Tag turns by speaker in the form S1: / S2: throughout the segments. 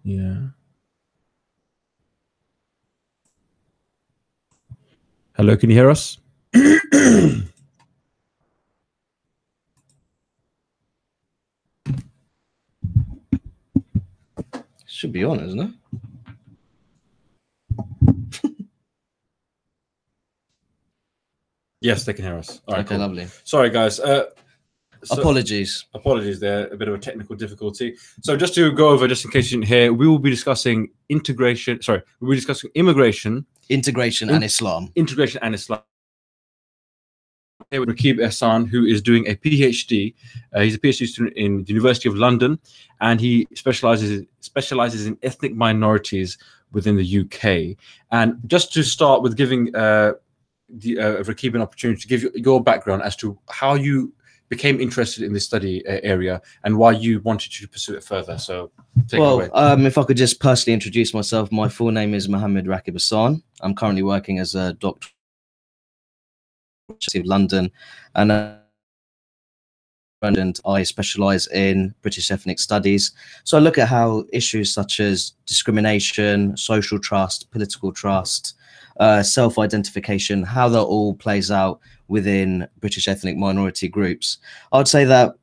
S1: Yeah. Hello, can you hear us?
S2: Should be on, isn't it?
S1: Yes, they can hear us. All right,
S2: okay,
S1: cool.
S2: Lovely.
S1: Sorry, guys.
S2: Apologies.
S1: Apologies there, a bit of a technical difficulty. So just to go over, just in case you didn't hear, we will be discussing integration. Sorry, we'll be discussing immigration,
S2: integration, and Islam.
S1: Integration and Islam. Here with Rakib Ehsan, who is doing a PhD. He's a PhD student in the University of London, and he specializes in ethnic minorities within the UK. And just to start with giving Rakib an opportunity to give your background as to how you became interested in this study area and why you wanted to pursue it further. So take it away.
S2: If I could just personally introduce myself, my full name is Mohammed Rakib Ehsan. I'm currently working as a doctor at the University of London, and I specialize in British ethnic studies. So I look at how issues such as discrimination, social trust, political trust, self-identification, how that all plays out within British ethnic minority groups. I would say that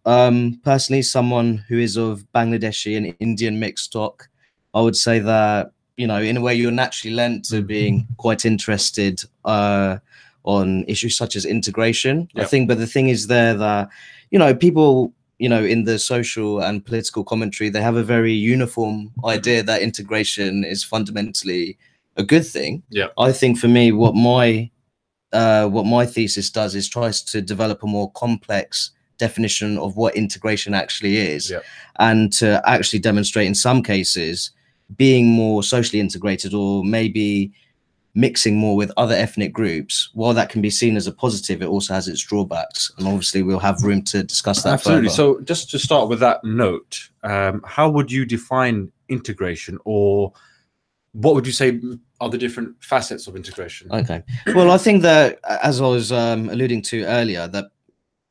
S2: personally, someone who is of Bangladeshi and Indian mixed stock, I would say that, you know, in a way you're naturally lent to being quite interested on issues such as integration. Yep. I think, but the thing is there that, you know, people, you know, in the social and political commentary, they have a very uniform idea that integration is fundamentally a good thing.
S1: Yeah.
S2: I think for me, what my thesis does is tries to develop a more complex definition of what integration actually is, and to actually demonstrate in some cases being more socially integrated, or maybe mixing more with other ethnic groups. While that can be seen as a positive, it also has its drawbacks, and obviously we'll have room to discuss that.
S1: Absolutely.
S2: Further.
S1: So just to start with that note, how would you define integration, or what would you say are the different facets of integration?
S2: Okay. Well, I think that, as I was alluding to earlier, that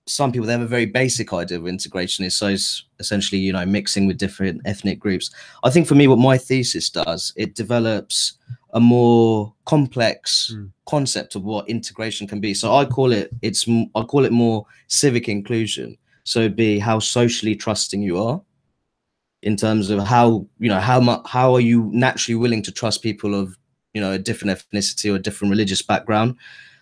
S2: some people, they have a very basic idea of integration is essentially, you know, mixing with different ethnic groups. I think for me, what my thesis does, it develops a more complex concept of what integration can be. So I call it more civic inclusion. So it'd be how socially trusting you are, in terms of how, you know, how are you naturally willing to trust people of, you know, a different ethnicity or a different religious background,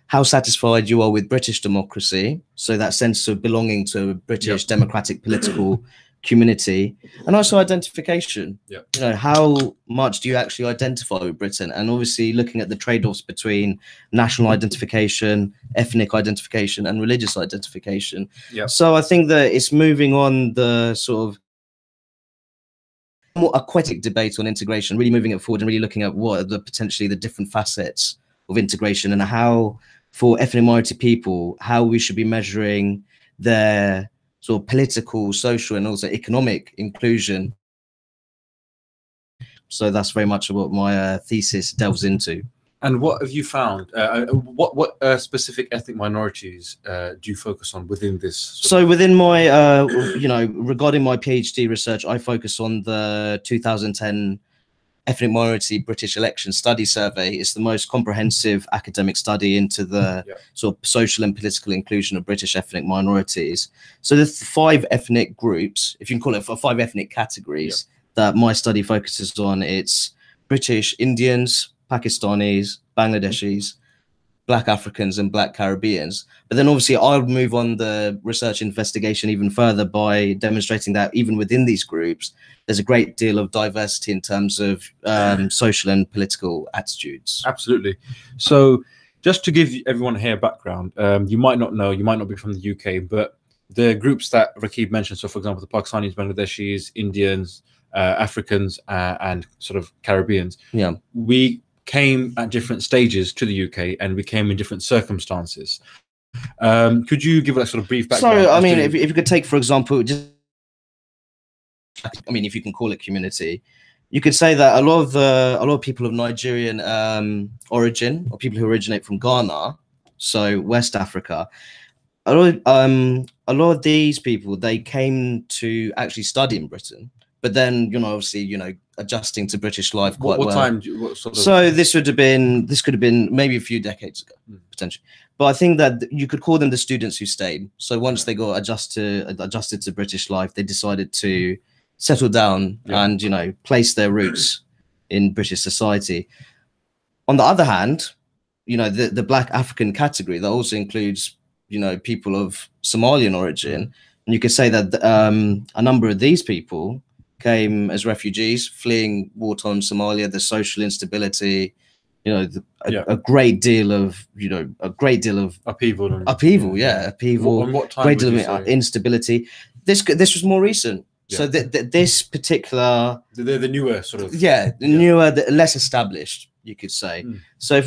S2: how satisfied you are with British democracy, so that sense of belonging to a British democratic political community, and also identification. You know, how much do you actually identify with Britain? And obviously looking at the trade-offs between national identification, ethnic identification, and religious identification. So I think that it's moving on the sort of more aquatic debate on integration, really moving it forward and really looking at what are the potentially the different facets of integration, and how, for ethnic minority people, how we should be measuring their sort of political, social, and also economic inclusion. So that's very much what my thesis delves into.
S1: And what have you found? What specific ethnic minorities do you focus on within this?
S2: So within my, you know, regarding my PhD research, I focus on the 2010 Ethnic Minority British Election Study Survey. It's the most comprehensive academic study into the sort of social and political inclusion of British ethnic minorities. So the 5 ethnic groups, if you can call it, for 5 ethnic categories that my study focuses on, it's British Indians, Pakistanis, Bangladeshis, Black Africans, and Black Caribbeans. But then obviously I'll move on the research investigation even further by demonstrating that even within these groups, there's a great deal of diversity in terms of social and political attitudes.
S1: Absolutely. So just to give everyone here background, you might not know, you might not be from the UK, but the groups that Rakib mentioned, so for example, the Pakistanis, Bangladeshis, Indians, Africans, and sort of Caribbeans, we came at different stages to the UK, and we came in different circumstances. Could you give us sort of brief background?
S2: So, I mean, if you could take, for example, just, I mean, if you can call it community, you could say that a lot of people of Nigerian origin, or people who originate from Ghana, so West Africa, a lot of these people, they came to actually study in Britain. but then, you know, obviously, you know, adjusting to British life quite
S1: what
S2: well.
S1: time? What sort of...
S2: So this could have been maybe a few decades ago, potentially. But I think that you could call them the students who stayed. So once they got adjusted to British life, they decided to settle down and, you know, place their roots in British society. On the other hand, you know, the Black African category that also includes, you know, people of Somalian origin, and you could say that a number of these people came as refugees fleeing wartime Somalia, the social instability, you know, a great deal of
S1: upheaval.
S2: Upheaval.
S1: On what time
S2: great deal of instability. This was more recent.
S1: Yeah.
S2: So this particular,
S1: they're the newer sort of,
S2: newer, less established, you could say. So if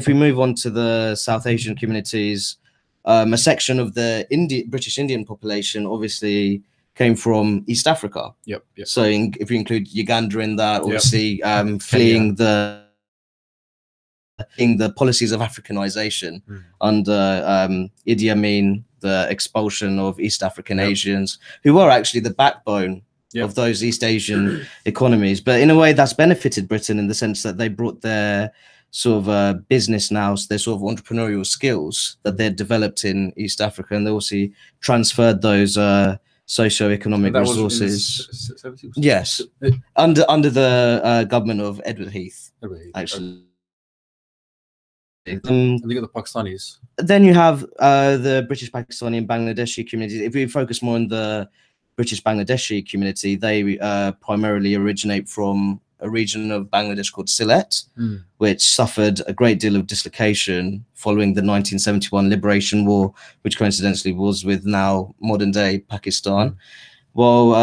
S2: we move on to the South Asian communities, a section of the British Indian population obviously came from East Africa. So if you include Uganda in that, obviously fleeing the policies of Africanization under Idi Amin, the expulsion of East African Asians, who were actually the backbone of those East Asian economies. But in a way, that's benefited Britain in the sense that they brought their sort of business nous, their sort of entrepreneurial skills that they'd developed in East Africa, and they also transferred those socio-economic resources. Yes, under the government of Edward Heath. Actually.
S1: And you got the Pakistanis.
S2: Then you have the British Pakistani and Bangladeshi communities. If we focus more on the British Bangladeshi community, they primarily originate from a region of Bangladesh called Sylhet, which suffered a great deal of dislocation following the 1971 Liberation War, which coincidentally was with now modern day Pakistan. Well,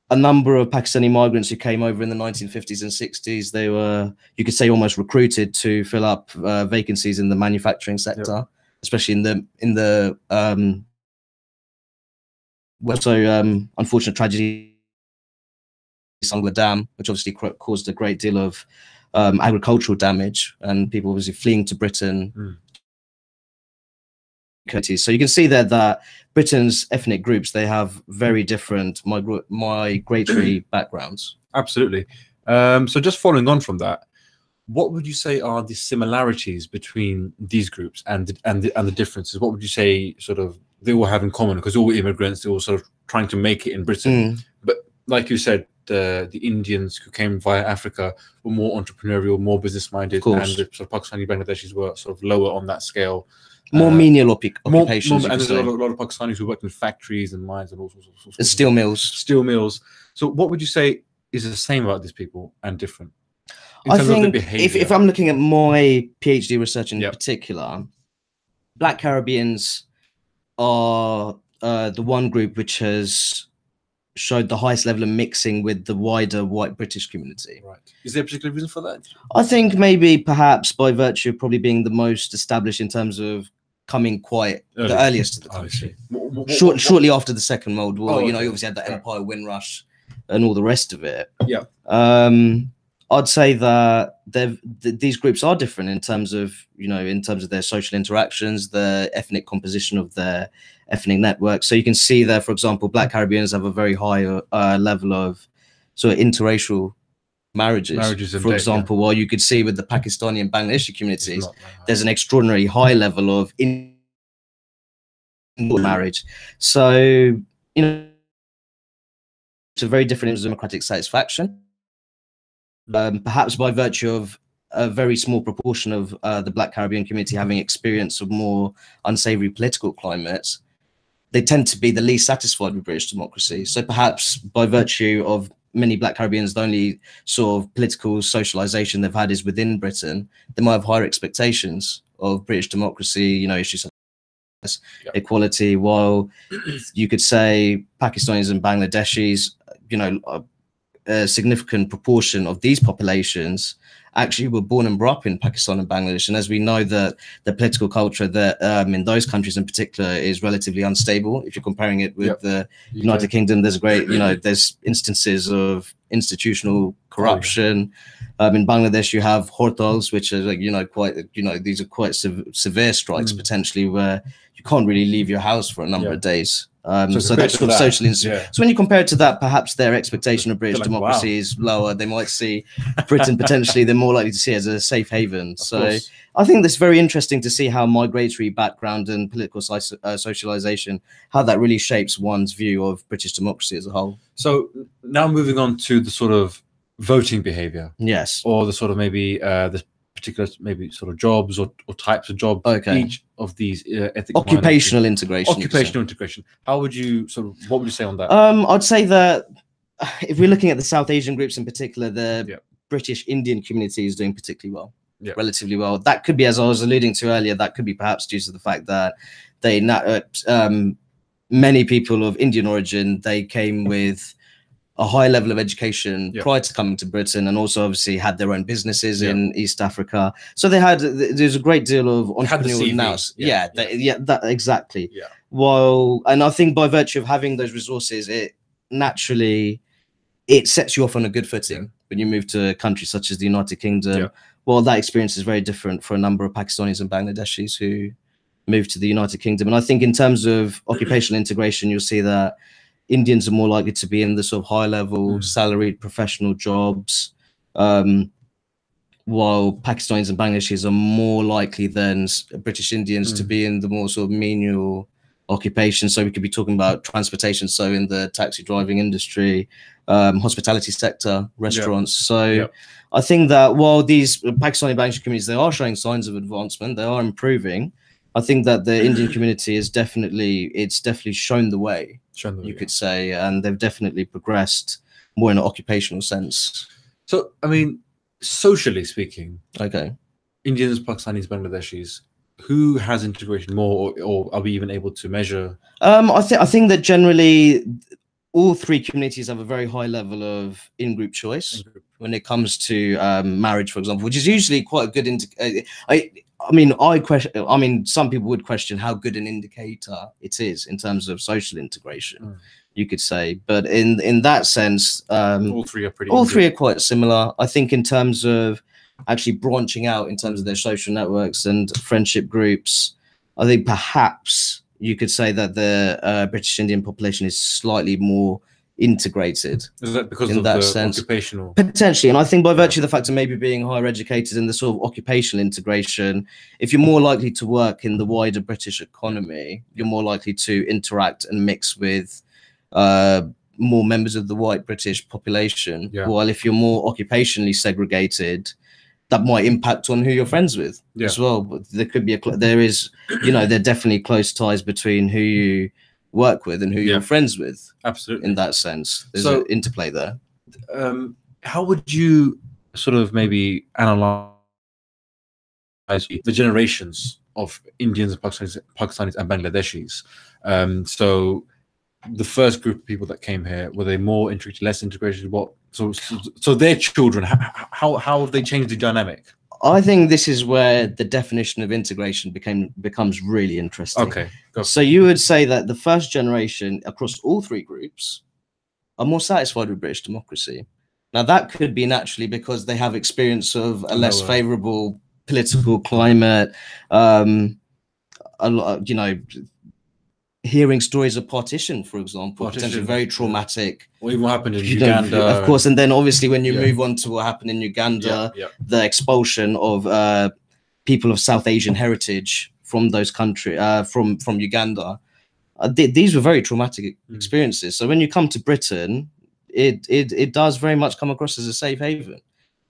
S2: a number of Pakistani migrants who came over in the 1950s and 60s, they were, you could say, almost recruited to fill up vacancies in the manufacturing sector, especially in the unfortunate tragedy Sangla Dam, which obviously caused a great deal of agricultural damage, and people obviously fleeing to Britain. So you can see there that Britain's ethnic groups, they have very different migratory backgrounds.
S1: Absolutely. So just following on from that, what would you say are the similarities between these groups and the differences? What would you say sort of they all have in common? Because all immigrants, they're all sort of trying to make it in Britain. But like you said, the Indians who came via Africa were more entrepreneurial, more business-minded, and the sort of Pakistani Bangladeshis were sort of lower on that scale.
S2: More menial occupations.
S1: And there's a lot of Pakistanis who worked in factories and mines and all sorts of
S2: steel mills.
S1: Steel mills. So what would you say is the same about these people and different?
S2: I think if I'm looking at my PhD research in particular, Black Caribbeans are the one group which has showed the highest level of mixing with the wider white British community.
S1: Right. Is there a particular reason for that?
S2: I think maybe perhaps by virtue of probably being the most established in terms of coming quite the earliest to the country. Shortly after the Second World War, you know, you obviously had the Empire Windrush and all the rest of it. I'd say that these groups are different in terms of, you know, in terms of their social interactions, the ethnic composition of their ethnic network. So you can see there, for example, Black Caribbeans have a very high level of sort of interracial marriages for example, while you could see with the Pakistani and Bangladeshi communities, there's an extraordinarily high level of marriage. So, you know, it's a very different democratic satisfaction. Perhaps by virtue of a very small proportion of the Black Caribbean community having experience of more unsavory political climates, they tend to be the least satisfied with British democracy. So perhaps by virtue of many Black Caribbeans, the only sort of political socialization they've had is within Britain, they might have higher expectations of British democracy, you know, issues such as equality, while you could say Pakistanis and Bangladeshis, you know, a significant proportion of these populations actually were born and brought up in Pakistan and Bangladesh. And as we know, that the political culture that in those countries in particular is relatively unstable. If you're comparing it with the United Kingdom, there's great, you know, there's instances of institutional corruption. In Bangladesh, you have hortals, which are like, you know, quite, you know, these are quite severe strikes potentially, where you can't really leave your house for a number of days So that sort of social
S1: yeah.
S2: So when you compare it to that, perhaps their expectation of British
S1: like,
S2: democracy
S1: wow.
S2: is lower. They might see Britain potentially, they're more likely to see it as a safe haven.
S1: Of
S2: So
S1: course.
S2: I think that's very interesting to see how migratory background and political socialization, how that really shapes one's view of British democracy as a whole.
S1: So now moving on to the sort of voting behavior.
S2: Yes.
S1: Or the sort of maybe the particular maybe sort of jobs or types of jobs.
S2: Okay.
S1: Each of these ethnic
S2: occupational integration.
S1: Occupational integration. How would you sort of, what would you say on that?
S2: I'd say that if we're looking at the South Asian groups in particular, the British Indian community is doing particularly well, relatively well. That could be, as I was alluding to earlier, that could be perhaps due to the fact that they many people of Indian origin, they came with a high level of education prior to coming to Britain, and also obviously had their own businesses in East Africa. So there's a great deal of entrepreneurial nous. That exactly.
S1: Yeah.
S2: While, and I think by virtue of having those resources, it naturally, it sets you off on a good footing when you move to a country such as the United Kingdom.
S1: Yeah.
S2: Well, that experience is very different for a number of Pakistanis and Bangladeshis who moved to the United Kingdom. And I think in terms of occupational integration, you'll see that Indians are more likely to be in the sort of high-level salaried professional jobs, while Pakistanis and Bangladeshis are more likely than British Indians to be in the more sort of menial occupations. So we could be talking about transportation, so in the taxi driving industry, hospitality sector, restaurants. So I think that while these Pakistani and Bangladeshi communities, they are showing signs of advancement, they are improving. I think that the Indian community is definitely shown the way, you could say, and they've definitely progressed more in an occupational sense.
S1: So, I mean, socially speaking,
S2: Indians,
S1: Pakistanis, Bangladeshis, who has integration more, or are we even able to measure?
S2: I think that generally all three communities have a very high level of in-group choice when it comes to marriage, for example, which is usually quite a good I mean, some people would question how good an indicator it is in terms of social integration, you could say. But in that sense,
S1: all three are
S2: quite similar. I think in terms of actually branching out in terms of their social networks and friendship groups, I think perhaps you could say that the British Indian population is slightly more integrated.
S1: Is that because of
S2: that
S1: the
S2: sense?
S1: Occupational?
S2: Potentially, and I think by virtue of the fact of maybe being higher educated and the sort of occupational integration, if you're more likely to work in the wider British economy, you're more likely to interact and mix with more members of the white British population. While if you're more occupationally segregated, that might impact on who you're friends with as well. But there could be there is, there are definitely close ties between who you work with and who you're friends with.
S1: Absolutely.
S2: In that sense, there's an interplay there.
S1: How would you sort of maybe analyze the generations of Indians and Pakistanis and Bangladeshis? So the first group of people that came here, were they more integrated, less integrated? So their children, how have they changed the dynamic?
S2: I think this is where the definition of integration becomes really interesting.
S1: Okay.
S2: So you would say that the first generation across all three groups are more satisfied with British democracy. Now that could be naturally because they have experience of a less favorable political climate, hearing stories of partition, for example, potentially very traumatic.
S1: Or even what happened in Uganda.
S2: Of course, and then obviously when you move on to what happened in Uganda, the expulsion of people of South Asian heritage from those countries, from Uganda, these were very traumatic experiences. So when you come to Britain, it does very much come across as a safe haven.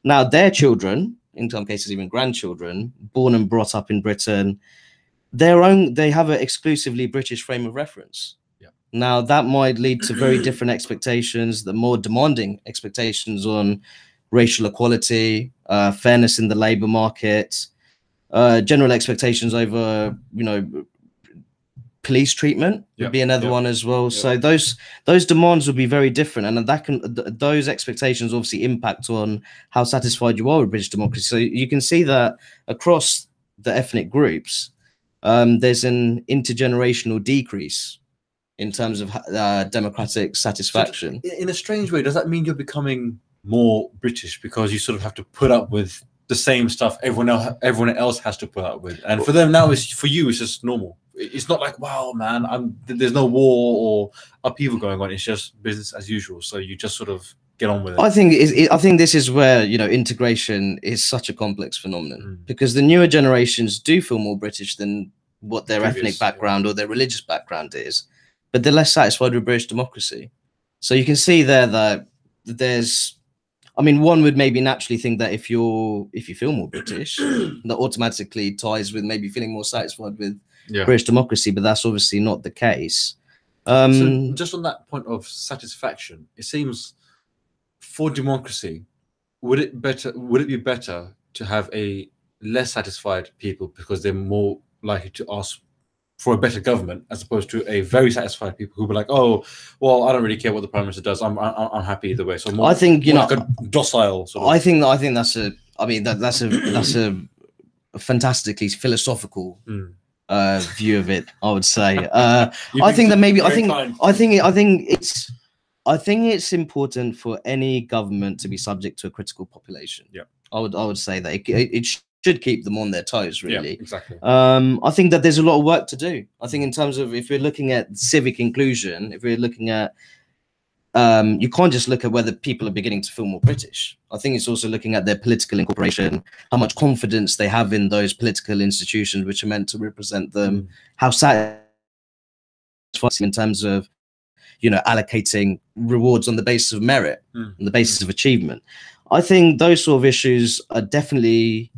S2: Now their children, in some cases even grandchildren, born and brought up in Britain, they have an exclusively British frame of reference. Now that might lead to very different expectations, the more demanding expectations on racial equality, fairness in the labor market, general expectations over, police treatment would be another one as well. So those demands would be very different, and those expectations obviously impact on how satisfied you are with British democracy. So you can see that across the ethnic groups, there's an intergenerational decrease in terms of democratic satisfaction.
S1: So in a strange way, does that mean you're becoming more British because you sort of have to put up with the same stuff everyone else has to put up with, and for them now, for you, it's just normal? it's not like, wow, man, there's no war or upheaval going on. It's just business as usual. So you just sort of get on with it.
S2: I think this is where, you know, integration is such a complex phenomenon, because the newer generations do feel more British than what their ethnic background or their religious background is, but they're less satisfied with British democracy. So you can see there that there's, I mean, one would maybe naturally think that if you feel more British, that automatically ties with maybe feeling more satisfied with British democracy, but that's obviously not the case.
S1: So just on that point of satisfaction, it seems for democracy, would it be better to have a less satisfied people because they're more likely to ask for a better government, as opposed to a very satisfied people who be like, oh, well, I don't really care what the prime minister does. I'm happy either way. So more,
S2: I think, you know,
S1: like a docile sort of.
S2: I think that's a fantastically philosophical view of it, I would say. I think it's important for any government to be subject to a critical population.
S1: Yeah,
S2: I would say that it should keep them on their toes, really.
S1: Yeah, exactly.
S2: I think that there's a lot of work to do. I think in terms of, if we're looking at civic inclusion, if we're looking at, you can't just look at whether people are beginning to feel more British. I think it's also looking at their political incorporation, how much confidence they have in those political institutions which are meant to represent them, how satisfying in terms of, you know, allocating rewards on the basis of merit, on the basis of achievement. I think those sort of issues are definitely,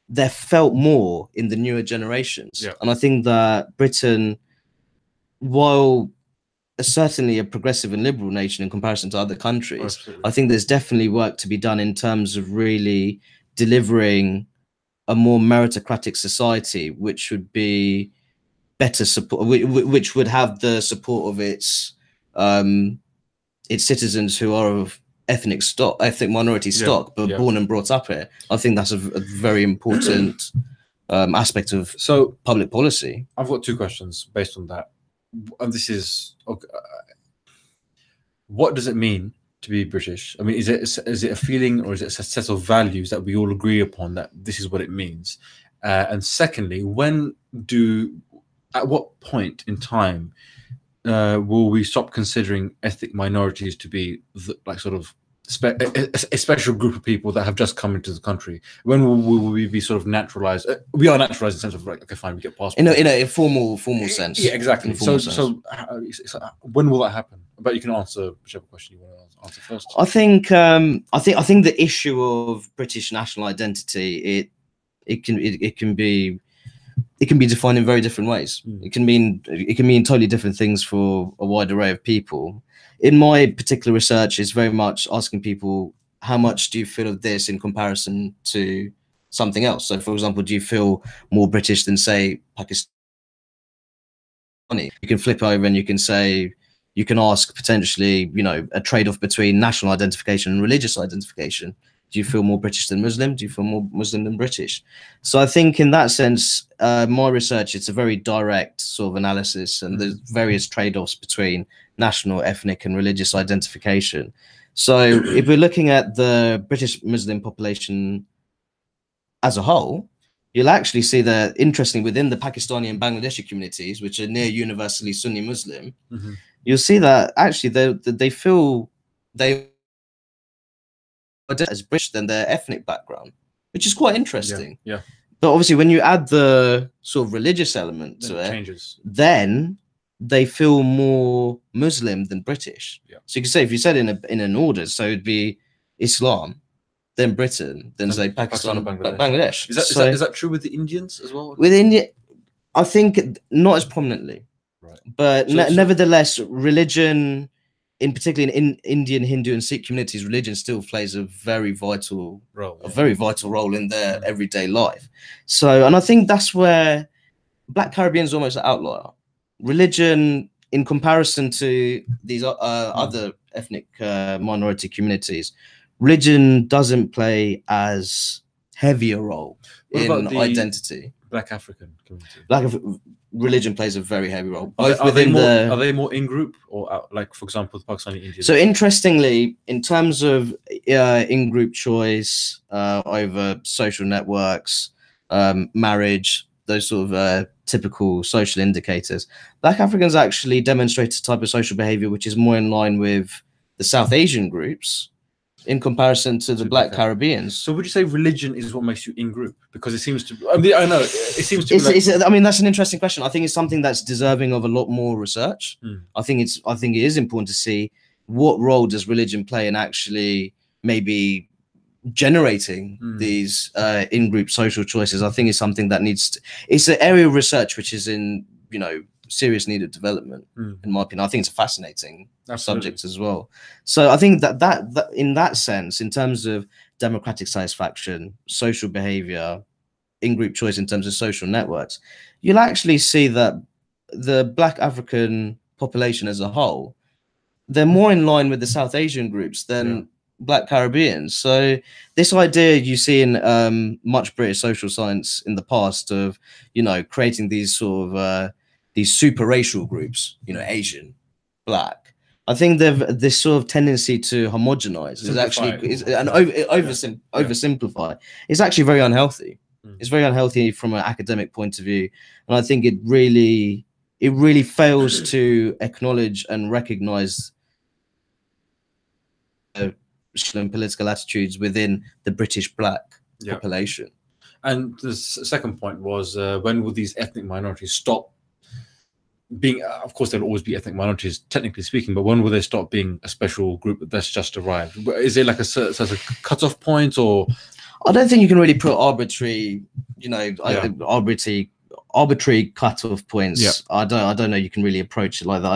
S2: they're felt more in the newer generations. And I think that Britain, while certainly a progressive and liberal nation in comparison to other countries, I think there's definitely work to be done in terms of really delivering a more meritocratic society, which would be better support, which would have the support of its citizens who are of ethnic minority stock, but born and brought up here. I think that's a very important aspect of public policy.
S1: I've got two questions based on that, and this is, what does it mean to be British? I mean, is it a feeling, or is it a set of values that we all agree upon that this is what it means? And secondly, at what point in time will we stop considering ethnic minorities to be sort of a special group of people that have just come into the country? When will we be sort of naturalized? We are naturalized in the sense of, like, okay, fine, we get passports.
S2: In a formal sense.
S1: Yeah, exactly. So when will that happen? But you can answer whichever question you want to answer first.
S2: I think the issue of British national identity, it can be defined in very different ways. It can mean totally different things for a wide array of people. In my particular research, it's very much asking people, how much do you feel of this in comparison to something else? So, for example, do you feel more British than, say, Pakistani? You can flip over and you can ask potentially, you know, a trade-off between national identification and religious identification. Do you feel more British than Muslim? Do you feel more Muslim than British? So I think in that sense, my research, it's a very direct sort of analysis, and there's various trade-offs between national, ethnic, and religious identification. So if we're looking at the British Muslim population as a whole, you'll actually see that, interestingly, within the Pakistani and Bangladeshi communities, which are near universally Sunni Muslim, you'll see that actually they feel they as British than their ethnic background, which is quite interesting.
S1: Yeah.
S2: But obviously, when you add the sort of religious element to it, then they feel more Muslim than British. So you can say, if you said in an order, so it'd be Islam, then Britain, then say Pakistan and Bangladesh.
S1: Is that true with the Indians as well?
S2: With India, I think not as prominently, but nevertheless, religion, in particularly in Indian, Hindu, and Sikh communities, religion still plays a very vital role in their everyday life. So, and I think that's where Black Caribbean is almost an outlier. Religion, in comparison to these other ethnic minority communities, religion doesn't play as heavy a role in identity.
S1: Black African community.
S2: Religion plays a very heavy role.
S1: Are they more in group, or out, like, for example, the Pakistani Indians?
S2: So interestingly, in terms of in group choice over social networks, marriage, those sort of typical social indicators. Black Africans actually demonstrate a type of social behavior which is more in line with the South Asian groups in comparison to the Black Caribbeans.
S1: So would you say religion is what makes you in group? Because it seems to, I mean, I know it seems to be
S2: I mean, that's an interesting question. I think it's something that's deserving of a lot more research. I think it is important to see what role does religion play in actually maybe generating these in-group social choices. I think it's something that it's an area of research which is in, you know, serious need of development, in my opinion. I think it's a fascinating subject as well. So I think that in that sense, in terms of democratic satisfaction, social behavior, in-group choice in terms of social networks, you'll actually see that the Black African population as a whole, they're more in line with the South Asian groups than Black Caribbeans. So this idea you see in much British social science in the past of, you know, creating these sort of these super racial groups, you know, Asian, Black. I think this sort of tendency to homogenize is actually oversimplify. It's actually very unhealthy. It's very unhealthy from an academic point of view, and I think it really fails to acknowledge and recognize and political attitudes within the British Black population.
S1: And the second point was, when will these ethnic minorities stop being, of course there'll always be ethnic minorities technically speaking, but when will they stop being a special group that's just arrived? Is there like a cut-off point, or?
S2: I don't think you can really put arbitrary, you know, arbitrary cut-off points. I don't know you can really approach it like that.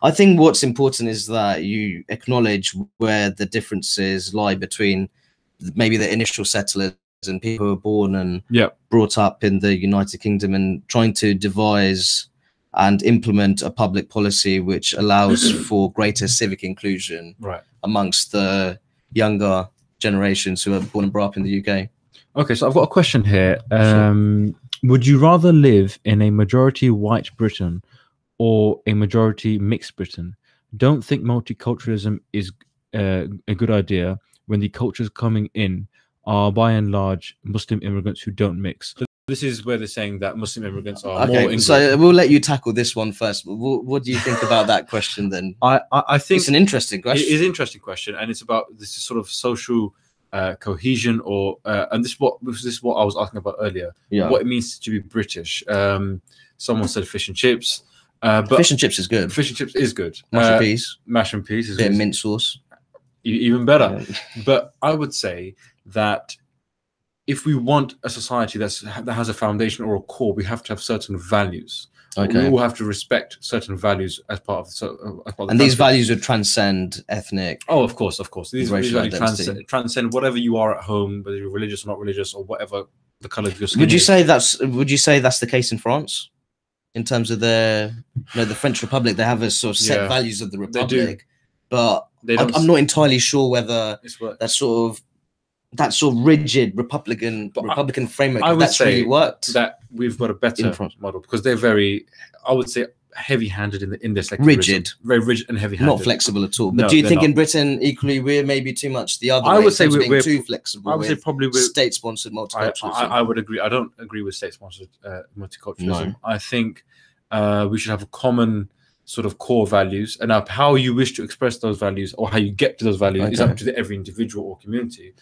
S2: I think what's important is that you acknowledge where the differences lie between maybe the initial settlers and people who were born and brought up in the United Kingdom, and trying to devise and implement a public policy which allows for greater civic inclusion amongst the younger generations who are born and brought up in the UK.
S1: Okay, so I've got a question here. Would you rather live in a majority white Britain or a majority mixed Britain? Don't think multiculturalism is a good idea when the cultures coming in are by and large Muslim immigrants who don't mix. So this is where they're saying that Muslim immigrants are more English.
S2: So we'll let you tackle this one first. What do you think about that question then?
S1: I think
S2: it's an interesting question.
S1: It is an interesting question, and it's about this sort of social cohesion, or and this is what I was asking about earlier. What it means to be British. Someone said fish and chips. But
S2: fish and chips is good.
S1: Fish and chips is good.
S2: Mash and peas.
S1: Mash and peas is
S2: bit
S1: good.
S2: Of mint sauce.
S1: Even better. But I would say that if we want a society that has a foundation or a core, we have to have certain values. We all have to respect certain values as part of
S2: and these values would transcend ethnic.
S1: Oh, of course. These values transcend whatever you are at home, whether you're religious or not religious, or whatever the color of your skin.
S2: Would you say that's the case in France? In terms of the French Republic, they have a sort of set values of the Republic, but I'm not entirely sure whether that sort of rigid Republican framework that's really worked.
S1: That we've got a better model, because they're very, I would say, heavy-handed in their secularism.
S2: Rigid,
S1: very rigid and heavy-handed,
S2: not flexible at all. But do you think in Britain equally we're maybe too much the other way?
S1: I would say we're
S2: too flexible.
S1: I would say probably we're
S2: state-sponsored multiculturalism.
S1: I would agree. I don't agree with state-sponsored multiculturalism. No. I think we should have a common sort of core values, and how you wish to express those values or how you get to those values is up to every individual or community.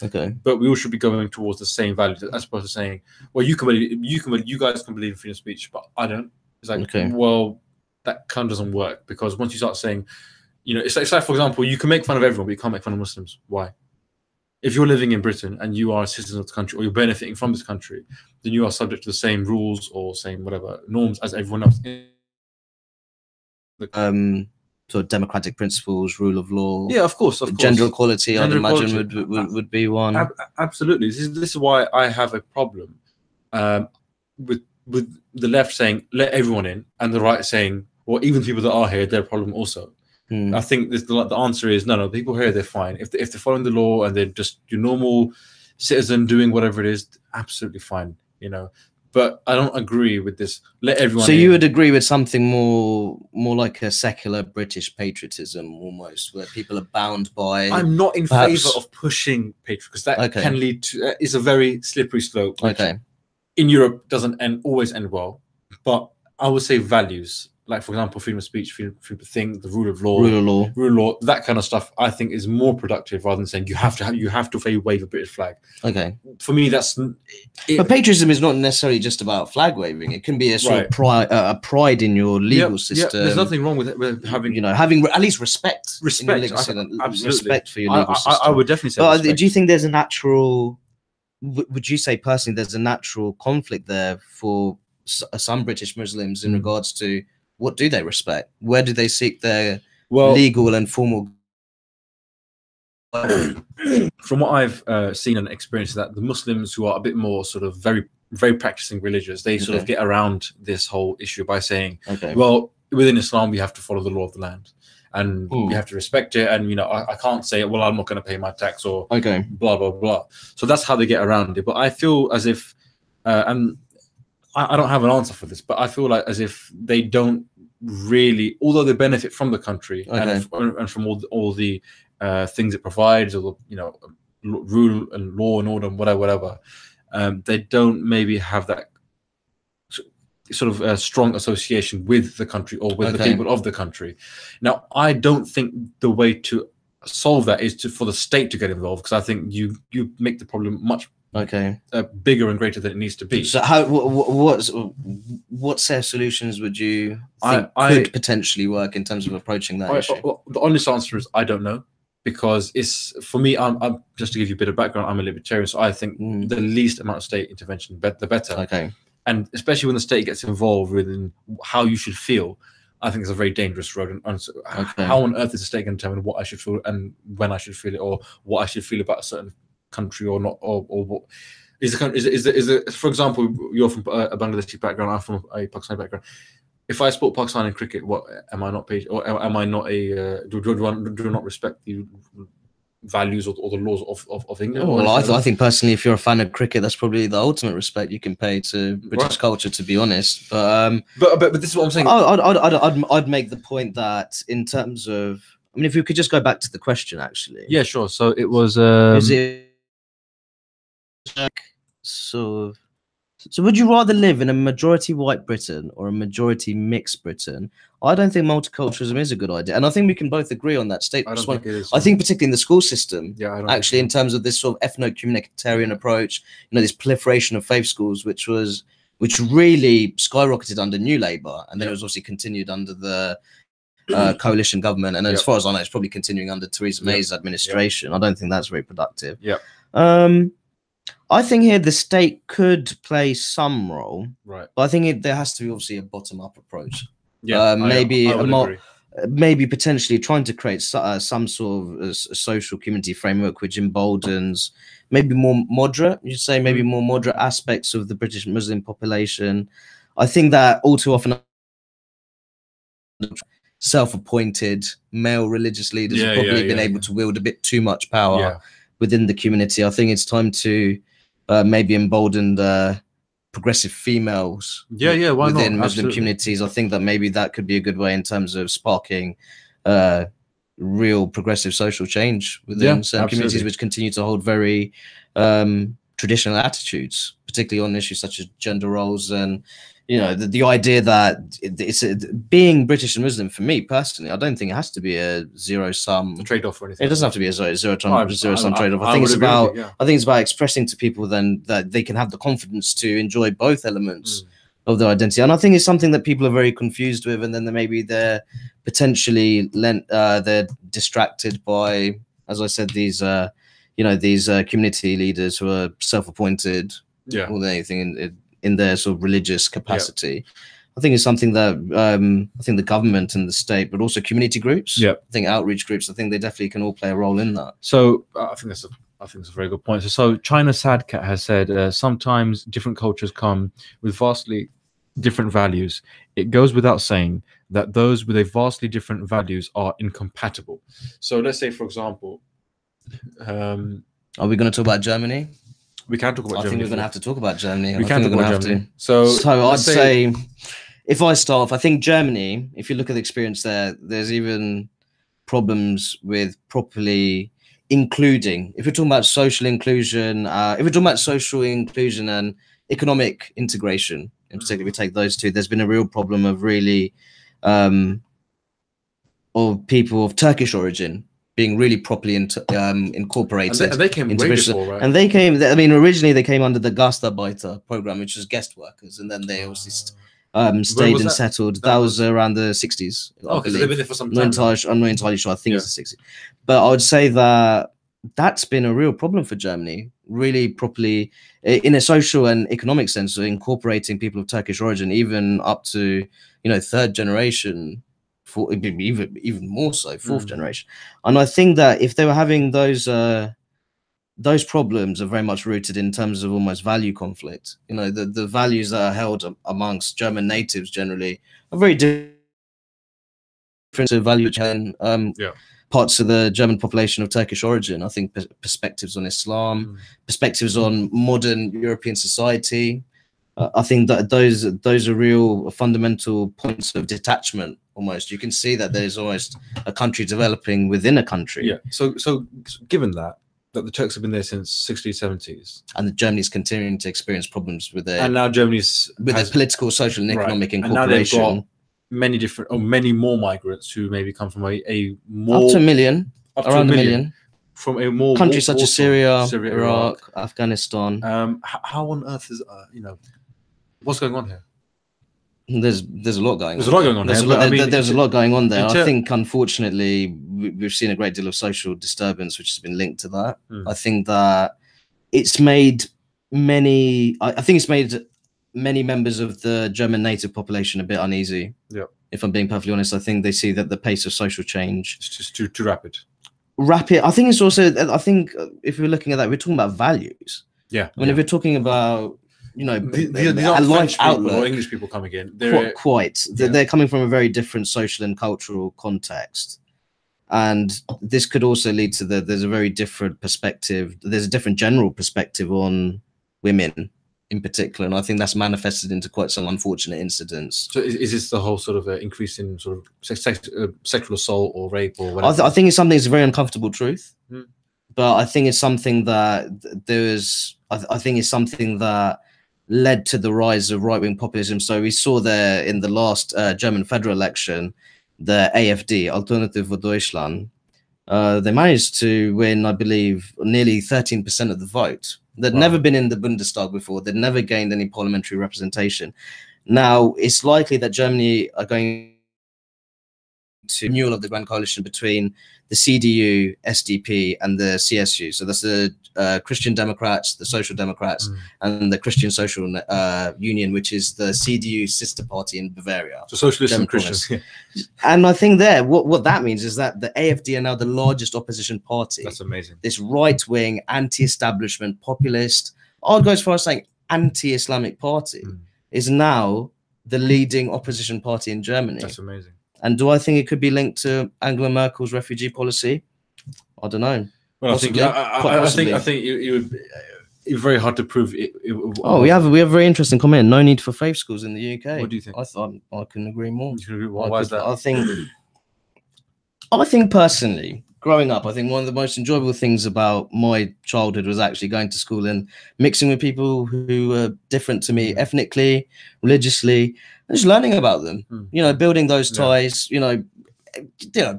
S1: But we all should be going towards the same values, as opposed to saying, well, you guys can believe in freedom of speech, but I don't. It's like, well, that kind of doesn't work, because once you start saying, you know, it's like, for example, you can make fun of everyone, but you can't make fun of Muslims. Why? If you're living in Britain and you are a citizen of the country, or you're benefiting from this country, then you are subject to the same rules or same whatever norms as everyone else.
S2: Sort of democratic principles, rule of law.
S1: Yeah, of course.
S2: Gender equality, I'd imagine would be one.
S1: Absolutely. This is why I have a problem with the left saying let everyone in, and the right saying, well, even people that are here, they're a problem also. I think the answer is no. People here, they're fine. If they're following the law and they're just your normal citizen doing whatever it is, absolutely fine. You know. But I don't agree with this. Let everyone.
S2: So you would agree with something more like a secular British patriotism, almost, where people are bound by.
S1: I'm not in favour of pushing patriotism, because that can lead to. It's a very slippery slope. In Europe, doesn't always end well. but I would say values, like for example, freedom of speech, freedom of thing, the rule of law,
S2: rule of law,
S1: that kind of stuff. I think is more productive rather than saying you have to wave a British flag.
S2: Okay.
S1: For me, that's.
S2: But patriotism is not necessarily just about flag waving. It can be a sort of pride in your legal system.
S1: There's nothing wrong with having,
S2: having at least respect.
S1: Respect,
S2: absolutely.
S1: Respect
S2: for your legal system.
S1: I would definitely say.
S2: But do you think there's a natural? Would you say personally there's a natural conflict there for some British Muslims in regards to what do they respect? Where do they seek their legal and formal?
S1: From what I've seen and experienced, that the Muslims who are a bit more sort of very, very practicing religious, they sort of get around this whole issue by saying, well, within Islam, we have to follow the law of the land. And we have to respect it. And, I can't say, well, I'm not going to pay my tax or blah, blah, blah. So that's how they get around it. But I feel as if, and I don't have an answer for this, but I feel like as if they don't really, although they benefit from the country and from all the things it provides, or rule and law and order and whatever, they don't maybe have that sort of strong association with the country or with the people of the country. Now, I don't think the way to solve that is for the state to get involved, because I think you make the problem much bigger and greater than it needs to be.
S2: So what set of solutions would you think could potentially work in terms of approaching that issue?
S1: The honest answer is I don't know, because it's, for me, I'm just to give you a bit of background, I'm a libertarian, so I think the least amount of state intervention the better. And especially when the state gets involved within how you should feel, I think it's a very dangerous road. And how on earth is the state going to determine what I should feel and when I should feel it, or what I should feel about a certain country or not, or what is the country? Is for example, you're from a Bangladeshi background, I'm from a Pakistani background. If I support Pakistan in cricket, what am I not paid, or am I not a do I not respect the values or the laws of England?
S2: Well, I think personally, if you're a fan of cricket, that's probably the ultimate respect you can pay to British culture, to be honest. But
S1: this is what I'm saying.
S2: I'd make the point that in terms of, I mean, if we could just go back to the question, actually.
S1: Yeah, sure. So it was.
S2: Is it sort of? So would you rather live in a majority white Britain or a majority mixed Britain? I don't think multiculturalism is a good idea. And I think we can both agree on that statement. I think particularly in the school system, actually, in terms of this sort of ethno-communitarian approach, this proliferation of faith schools, which really skyrocketed under New Labour, and then it was obviously continued under the coalition government. And as far as I know, it's probably continuing under Theresa May's administration. I don't think that's very productive. I think here the state could play some role, but I think there has to be obviously a bottom-up approach. Maybe potentially trying to create some sort of social community framework which emboldens maybe more moderate, you'd say, maybe more moderate aspects of the British Muslim population. I think that all too often self-appointed male religious leaders have probably been able to wield a bit too much power within the community. I think it's time to maybe embolden the progressive females within Muslim communities. I think that maybe that could be a good way in terms of sparking real progressive social change within certain communities which continue to hold very traditional attitudes, particularly on issues such as gender roles and the idea that it's being British and Muslim. For me personally, I don't think it has to be a zero-sum
S1: trade-off or anything.
S2: It doesn't have to be a zero-sum trade-off. I think it's about expressing to people then that they can have the confidence to enjoy both elements of their identity. And I think it's something that people are very confused with, and then they're potentially they're distracted by, as I said, these community leaders who are self-appointed more than anything in their sort of religious capacity. I think it's something that I think the government and the state, but also community groups, I think outreach groups, I think they definitely can all play a role in that.
S1: So I think that's a very good point. So China Sadcat has said sometimes different cultures come with vastly different values. It goes without saying that those with a vastly different values are incompatible. So let's say, for example,
S2: are we going to talk about Germany?
S1: We can talk about Germany.
S2: I think we're going to have to talk about Germany.
S1: We can talk about Germany.
S2: So I'd say, if I start off, I think Germany, if you look at the experience there, there's even problems with properly including, if we're talking about social inclusion, and economic integration in particular, we take those two, there's been a real problem of really, of people of Turkish origin being really properly incorporated.
S1: And they came way before, right?
S2: And they came, I mean, originally they came under the Gastarbeiter program, which was guest workers, and then they obviously stayed and settled. That was around the 60s.
S1: Oh, because they've been there for some time.
S2: I'm not entirely sure. I think it's the 60s. But I would say that that's been a real problem for Germany, really properly, in a social and economic sense, so incorporating people of Turkish origin, even up to, you know, third generation, even more so, fourth generation. And I think that if they were having those problems are very much rooted in terms of almost value conflict. You know, the values that are held amongst German natives generally are very different to value chain parts of the German population of Turkish origin. I think perspectives on Islam, perspectives on modern European society. I think that those are real fundamental points of detachment. Almost, you can see that there's almost a country developing within a country.
S1: Yeah. So given that the Turks have been there since 60s, 70s,
S2: and Germany's continuing to experience problems with their,
S1: and now Germany's
S2: with their political, social, and economic incorporation.
S1: And now they've got many different, or many more migrants who maybe come from a more
S2: up to a million, around a million,
S1: from a more
S2: countries such as Syria, Iraq, Afghanistan.
S1: How on earth is what's going on here?
S2: There's a lot going on.
S1: There's a lot going on.
S2: There's a lot going on there. I think, unfortunately, we've seen a great deal of social disturbance, which has been linked to that. I think that it's made many. I think it's made many members of the German native population a bit uneasy. Yeah. If I'm being perfectly honest, I think they see that the pace of social change
S1: is just too rapid.
S2: I think it's also. I think if we're looking at that, we're talking about values.
S1: Yeah.
S2: I mean, if we're talking about, you know,
S1: these aren't French people or English people coming in.
S2: They're coming from a very different social and cultural context, and this could also lead to there's a very different perspective. There's a different general perspective on women in particular, and I think that's manifested into quite some unfortunate incidents.
S1: So is this the whole sort of increase in sort of sexual assault or rape or whatever?
S2: I think it's something that's a very uncomfortable truth, but I think it's something that I think it's something that led to the rise of right-wing populism. So we saw there in the last German federal election, the AfD, Alternative für Deutschland, they managed to win, I believe, nearly 13% of the vote. They'd never been in the Bundestag before. They'd never gained any parliamentary representation. Now, it's likely that Germany are going to renewal of the Grand Coalition between the CDU, SDP, and the CSU. So that's the Christian Democrats, the Social Democrats, and the Christian Social Union, which is the CDU sister party in Bavaria.
S1: So socialists and Christians. Yeah.
S2: And I think there, what that means is that the AfD are now the largest opposition party.
S1: That's amazing.
S2: This right-wing, anti-establishment, populist, I'll go as far as saying anti-Islamic party is now the leading opposition party in Germany.
S1: That's amazing.
S2: And do I think it could be linked to Angela Merkel's refugee policy? I don't know.
S1: Well, I think it would be very hard to prove.
S2: We have a very interesting comment. No need for faith schools in the UK.
S1: What do you think?
S2: I couldn't agree more.
S1: Why is that?
S2: I think personally, growing up, I think one of the most enjoyable things about my childhood was actually going to school and mixing with people who were different to me ethnically, religiously, and just learning about them. You know, building those ties. You know,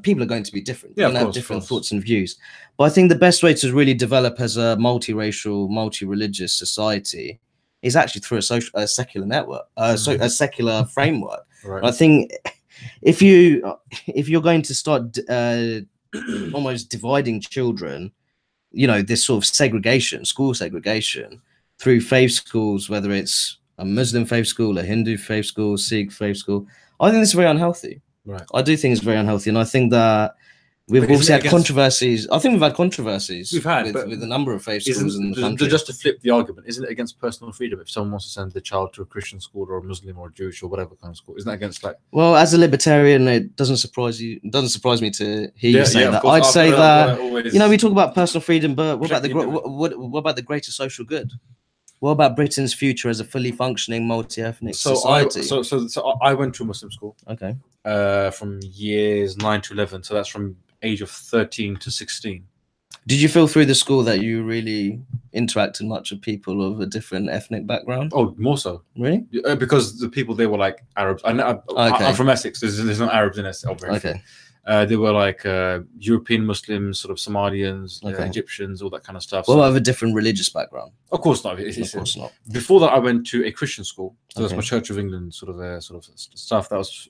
S2: people are going to be different.
S1: Yeah,
S2: have different thoughts and views. But I think the best way to really develop as a multiracial, multi-religious society is actually through a secular network, a secular framework. Right. I think if you're going to start almost dividing children, you know, this sort of segregation, school segregation, through faith schools, whether it's a Muslim faith school, a Hindu faith school, Sikh faith school, I think it's very unhealthy.
S1: Right.
S2: I do think it's very unhealthy, and I think that we've also had controversies. I think we've had controversies with a number of faith schools in the country.
S1: Just to flip the argument, isn't it against personal freedom if someone wants to send their child to a Christian school or a Muslim or a Jewish or whatever kind of school? Isn't that against
S2: Well, as a libertarian, it doesn't surprise me to hear you say that. I'd say that we talk about personal freedom, but what about the greater social good? What about Britain's future as a fully functioning multi-ethnic society?
S1: So I went to a Muslim school.
S2: Okay.
S1: From years 9 to 11. So that's from age of 13 to 16.
S2: Did you feel through the school that you really interacted much with people of a different ethnic background?
S1: Oh, more so.
S2: Really?
S1: Because the people there were like Arabs. I'm from Essex. There's no Arabs in Essex.
S2: Okay.
S1: They were like European Muslims, sort of Somalians,
S2: Okay.
S1: Egyptians, all that kind of stuff.
S2: What about a different religious background?
S1: Of course not.
S2: Of course not.
S1: Before that, I went to a Christian school. So that's
S2: Okay.
S1: my Church of England sort of stuff. That was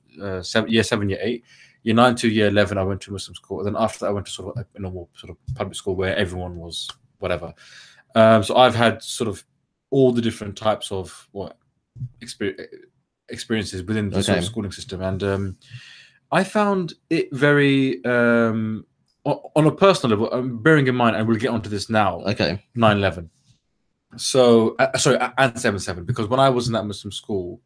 S1: year 7, year 8. Year 9 to year 11, I went to Muslim school. And then after that, I went to sort of a normal sort of public school where everyone was whatever. So I've had sort of all the different types of experiences within the sort of schooling system. And I found it very, on a personal level, bearing in mind, and we'll get onto this now, 9/11. So, sorry, and 7/7, because when I was in that Muslim school,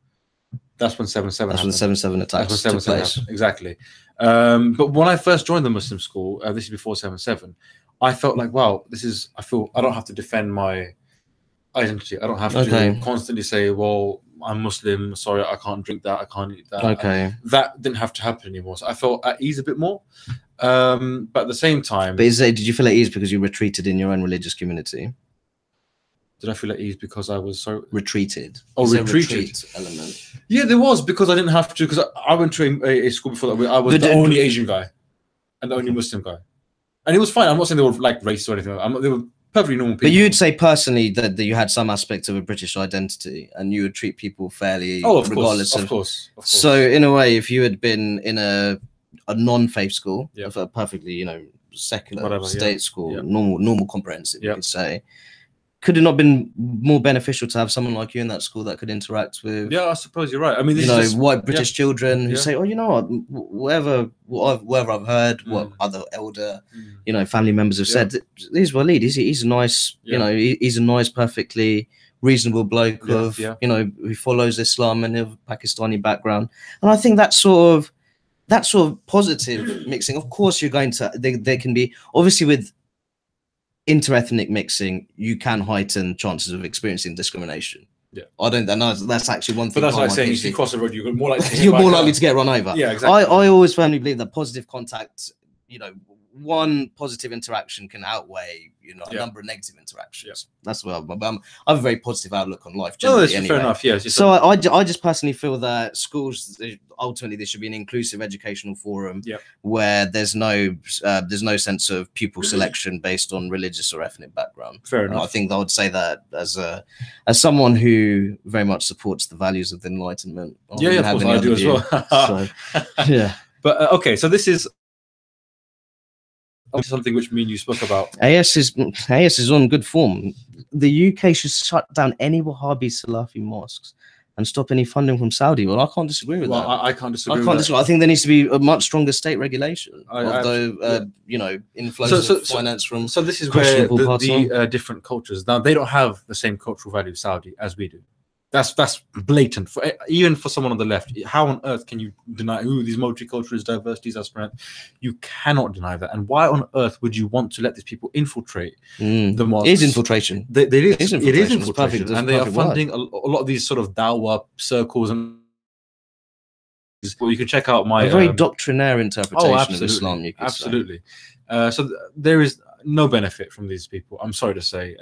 S1: that's when 7/7
S2: happened. That's when 7/7 attacks took place.
S1: Exactly. But when I first joined the Muslim school, this is before 7/7, I felt like, wow, I don't have to defend my identity. I don't have to constantly say, well, I'm Muslim, sorry, I can't drink that, I can't eat that. That didn't have to happen anymore. So I felt at ease a bit more. But at the same time...
S2: But did you feel at ease because you retreated in your own religious community?
S1: Did I feel at ease because I was so...
S2: Retreated.
S1: Oh, retreat
S2: element.
S1: Yeah, there was, because I didn't have to, because I went to a school before that. I was the only Asian guy and the only Muslim guy. And it was fine. I'm not saying they were like racist or anything. They were perfectly normal people.
S2: But you'd say personally that you had some aspect of a British identity and you would treat people fairly, regardless
S1: of course.
S2: So in a way, if you had been in a non-faith school, of a perfectly, secular state school, normal comprehensive, you could say, could it not been more beneficial to have someone like you in that school that could interact with?
S1: Yeah, I suppose you're right. I mean, this is
S2: white British children who say, "Oh, you know what? Whatever I've heard, what other elder, family members have said. He's Waleed. He's a nice, he's a nice, perfectly reasonable bloke who follows Islam and of Pakistani background. And I think that sort of positive mixing. Of course, you're going to. There can be obviously with interethnic mixing, you can heighten chances of experiencing discrimination. Yeah, I don't know. That's actually one thing.
S1: But that's like saying if you cross the road, you're more likely
S2: to get run over.
S1: Yeah, exactly.
S2: I always firmly believe that positive contact, one positive interaction can outweigh, a number of negative interactions. That's where I have a very positive outlook on life.
S1: No, that's fair enough. Yes.
S2: So I just personally feel that schools ultimately there should be an inclusive educational forum where there's no sense of pupil selection based on religious or ethnic background.
S1: Fair enough.
S2: I think I would say that as someone who very much supports the values of the Enlightenment.
S1: Yeah, of course I do as well.
S2: Yeah.
S1: But okay, so this is something which me and you spoke about.
S2: AS is on good form. The UK should shut down any Wahhabi Salafi mosques and stop any funding from Saudi. Well, I can't disagree with that.
S1: I can't disagree with that.
S2: I think there needs to be a much stronger state regulation inflows of finance from.
S1: So this is where the different cultures, now they don't have the same cultural value of Saudi as we do. That's blatant. Even for someone on the left, how on earth can you deny these multiculturalism, diversity, strength? You cannot deny that. And why on earth would you want to let these people infiltrate the mosques?
S2: It is infiltration.
S1: It is infiltration. And they are funding a lot of these sort of dawah circles. And well, you can check out my...
S2: A very doctrinaire interpretation of Islam, you could
S1: say. So there is no benefit from these people, I'm sorry to say.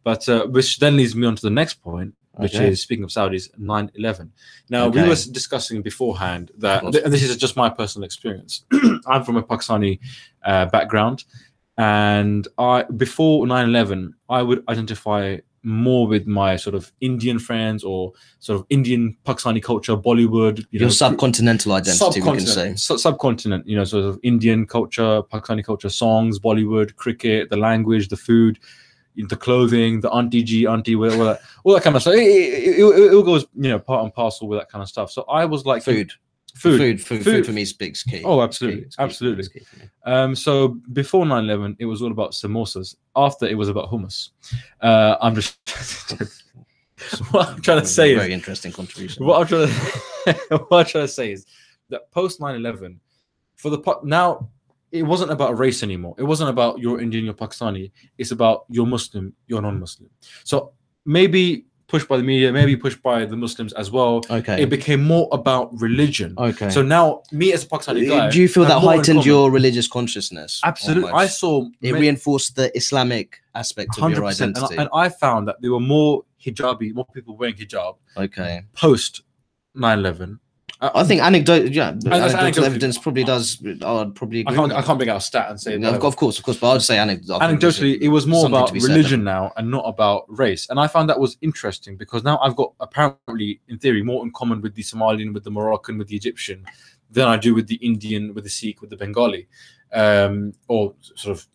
S1: But which then leads me on to the next point, which is, speaking of Saudis, 9/11. Now, we were discussing beforehand that, and this is just my personal experience. I'm from a Pakistani background, and before 9/11, I would identify more with my sort of Indian friends or sort of Indian Pakistani culture, Bollywood.
S2: Your subcontinental identity, we can say.
S1: Subcontinent, sort of Indian culture, Pakistani culture, songs, Bollywood, cricket, the language, the food, the clothing, the auntie G, auntie, all that kind of stuff. It goes, part and parcel with that kind of stuff. So I was like,
S2: food for me speaks key.
S1: Oh, absolutely, absolutely. So before 9/11, it was all about samosas. After, it was about hummus. I'm just what I'm trying to say is
S2: very interesting contribution.
S1: What I'm trying to say is that post 9/11, now. It wasn't about race anymore. It wasn't about you're Indian, you're Pakistani. It's about you're Muslim, you're non-Muslim. So maybe pushed by the media, maybe pushed by the Muslims as well.
S2: Okay.
S1: It became more about religion.
S2: Okay.
S1: So now, me as a Pakistani guy,
S2: do you feel
S1: have
S2: that
S1: more in
S2: heightened
S1: common.
S2: your religious consciousness?
S1: Absolutely.
S2: Almost?
S1: I saw
S2: it reinforced the Islamic aspect of your
S1: 100%,
S2: identity.
S1: and I found that there were more hijabi, more people wearing hijab.
S2: Okay.
S1: Post 9/11.
S2: I think anecdotal
S1: anecdotally,
S2: evidence probably does. I'd probably agree.
S1: I can't bring out a stat and say that.
S2: Of course, but I'd say
S1: anecdotally, it was more about religion now and not about race. And I found that was interesting because now I've got apparently, in theory, more in common with the Somalian, with the Moroccan, with the Egyptian than I do with the Indian, with the Sikh, with the Bengali, or sort of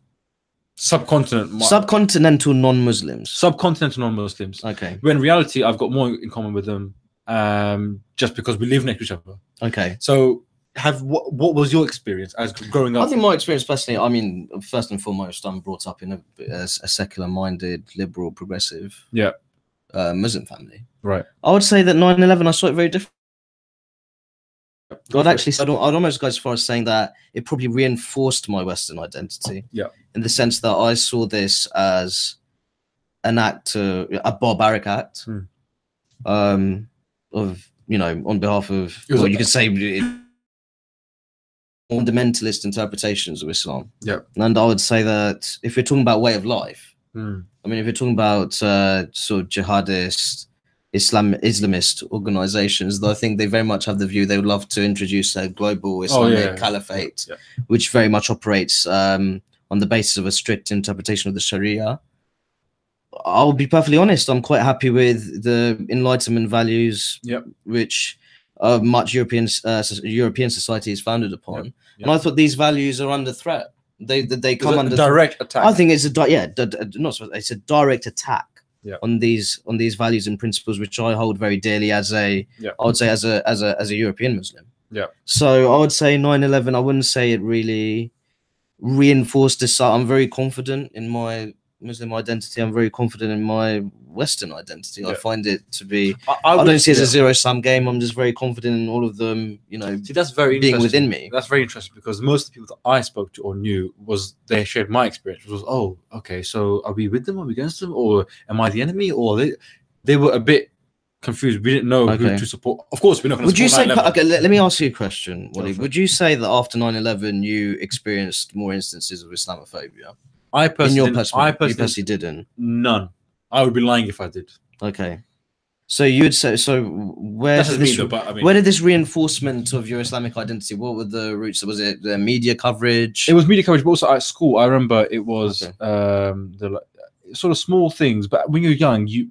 S2: subcontinental non-Muslims.
S1: Subcontinental non-Muslims.
S2: Okay.
S1: When in reality, I've got more in common with them. Just because we live next to each other.
S2: Okay.
S1: So, what was your experience as growing up?
S2: I think my experience personally, I mean, first and foremost, I'm brought up in a secular-minded, liberal, progressive, Muslim family.
S1: Right.
S2: I would say that 9/11, I saw it very different. I'd almost go as far as saying that it probably reinforced my Western identity.
S1: Yeah.
S2: In the sense that I saw this as an act, a barbaric act. Of, you know, on behalf of, well, you could say fundamentalist interpretations of Islam.
S1: Yeah.
S2: And I would say that if you're talking about way of life, I mean, if you're talking about sort of jihadist, Islamist organizations, though I think they very much have the view they would love to introduce a global Islamic caliphate, which very much operates on the basis of a strict interpretation of the Sharia. I'll be perfectly honest. I'm quite happy with the Enlightenment values, which much European society is founded upon. And I thought these values are under threat. They come under
S1: direct attack.
S2: I think it's it's a direct attack on these values and principles, which I hold very dearly as I would say as a European Muslim.
S1: Yeah.
S2: So I would say 9/11. I wouldn't say it really reinforced this. I'm very confident in my Muslim identity. I'm very confident in my Western identity. I find it to be. I don't see it as a zero-sum game. I'm just very confident in all of them. You know,
S1: that's very
S2: being within me.
S1: That's very interesting because most of the people that I spoke to or knew they shared my experience. Which was, oh, okay, so are we with them? Are we against them? Or am I the enemy? Or they were a bit confused. We didn't know who to support. Of course, we're not going to support 9/11.
S2: Okay, let me ask you a question, Wally. Would you say that after 9/11 you experienced more instances of Islamophobia? I personally didn't. None.
S1: I would be lying if I did.
S2: Okay. So you would say, where did this reinforcement of your Islamic identity, what were the roots? Was it the media coverage?
S1: It was media coverage, but also at school. I remember it was the sort of small things. But when you're young, you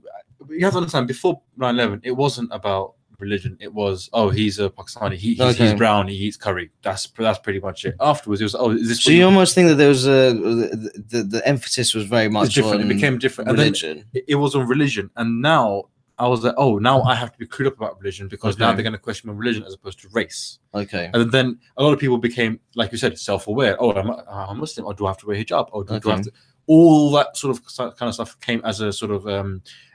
S1: have to understand, before 9/11, it wasn't about religion. It was, oh, he's a Pakistani, he's brown, he eats curry. That's pretty much it. Afterwards it was, oh, is this
S2: so you almost think that there was the emphasis was very much
S1: different.
S2: On
S1: it became different
S2: religion.
S1: And then it was on religion, and now I was like, oh, now I have to be clued up about religion because now they're going to question my religion as opposed to race. And then a lot of people became, like you said, self-aware. Oh, I'm a Muslim, or do I have to wear hijab, or do I have to, all that sort of kind of stuff came as a sort of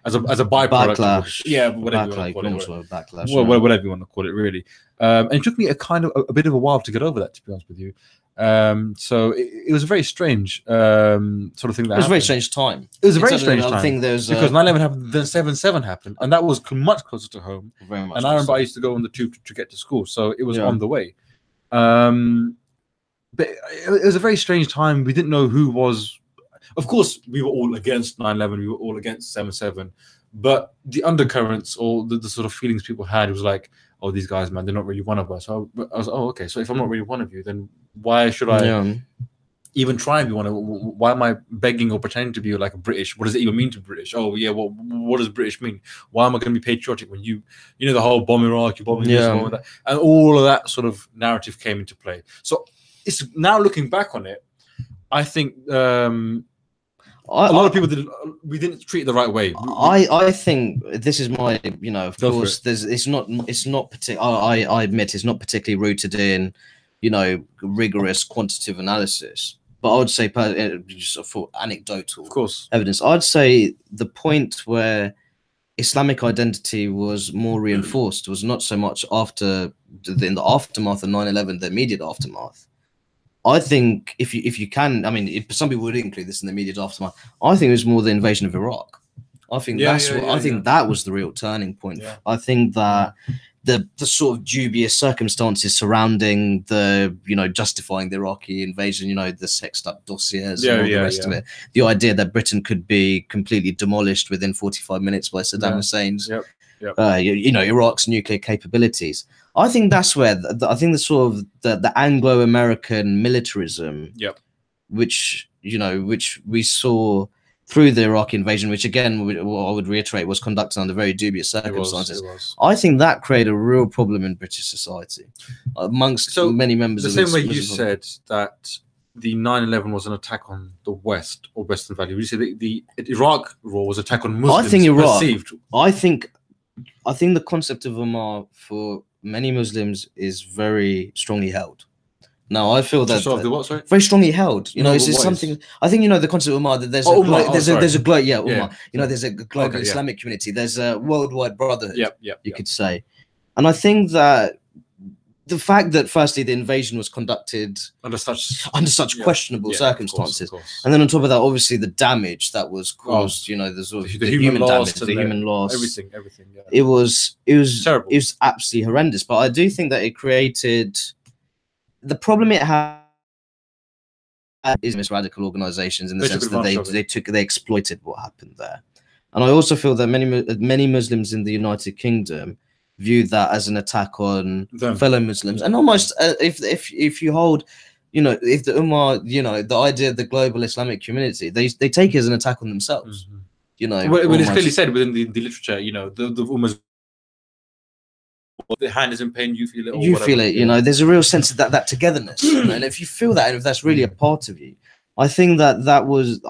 S1: as a byproduct.
S2: Backlash.
S1: Whatever
S2: you want to call it.
S1: Backlash. Whatever you want to call it, really. And it took me a bit of a while to get over that, to be honest with you. So it was a very strange sort of thing. It
S2: was a very strange time.
S1: It was a very strange time.
S2: Because
S1: 9/11 happened, then 7/7 happened, and that was much closer to home.
S2: Very much.
S1: And I remember I used to go on the tube to get to school, so it was on the way. But it was a very strange time. We didn't know who was. Of course, we were all against 9/11. We were all against 7/7. But the undercurrents or the sort of feelings people had was like, oh, these guys, man, they're not really one of us. So I was, oh, okay. So if I'm not really one of you, then why should I even try and be one of? Why am I begging or pretending to be like a British? What does it even mean to British? Oh, yeah. Well, what does British mean? Why am I going to be patriotic when you know the whole bomb Iraq, you bombing this, bombing that, and all of that sort of narrative came into play. So it's now looking back on it, I think. A lot of people we didn't treat it the right way.
S2: I think this is my, of course, it's not particularly, I admit it's not particularly rooted in, rigorous quantitative analysis. But I would say, just for anecdotal evidence, I'd say the point where Islamic identity was more reinforced was not so much in the aftermath of 9/11, the immediate aftermath. I think if you can, I mean, some people would include this in the immediate aftermath. I think it was more the invasion of Iraq. I think
S1: Yeah,
S2: that's
S1: yeah,
S2: what
S1: yeah,
S2: I think
S1: yeah.
S2: that was the real turning point.
S1: Yeah.
S2: I think that the sort of dubious circumstances surrounding the, you know, justifying the Iraqi invasion, you know, the sexed up dossiers and all the rest of it, the idea that Britain could be completely demolished within 45 minutes by Saddam Hussein's you know, Iraq's nuclear capabilities. I think that's where I think the sort of the Anglo-American militarism, which, you know, which we saw through the Iraqi invasion, which again, I would reiterate, was conducted under very dubious circumstances.
S1: It was.
S2: I think that created a real problem in British society amongst many members of
S1: the same way you said that the 9/11 was an attack on the West or Western value. You said the Iraq war was an attack on Muslims.
S2: I think Iraq.
S1: Perceived.
S2: I think the concept of Umar for many Muslims is very strongly held. Now, I feel that very strongly held. You know, it's something. I think, you know, the concept of Umar, that there's a Umar. You know, there's a global Islamic community. There's a worldwide brotherhood. You could say, and I think that the fact that firstly the invasion was conducted under such questionable circumstances, of course. And then on top of that, obviously the damage that was caused. You know, the sort of the human damage, the human loss, everything. Yeah. It was terrible. It was absolutely horrendous. But I do think that it created. The problem it had is radical organizations in the sense that they exploited what happened there, and I also feel that many Muslims in the United Kingdom viewed that as an attack on fellow Muslims, and almost if you hold, you know, if the Ummah, you know, the idea of the global Islamic community, they take it as an attack on themselves. You know,
S1: when it's clearly said within the literature, you know, the Ummah's. The hand is in pain, you feel it.
S2: You feel it, you know. There's a real sense of that togetherness, you know? And if you feel that, and if that's really a part of you, I think I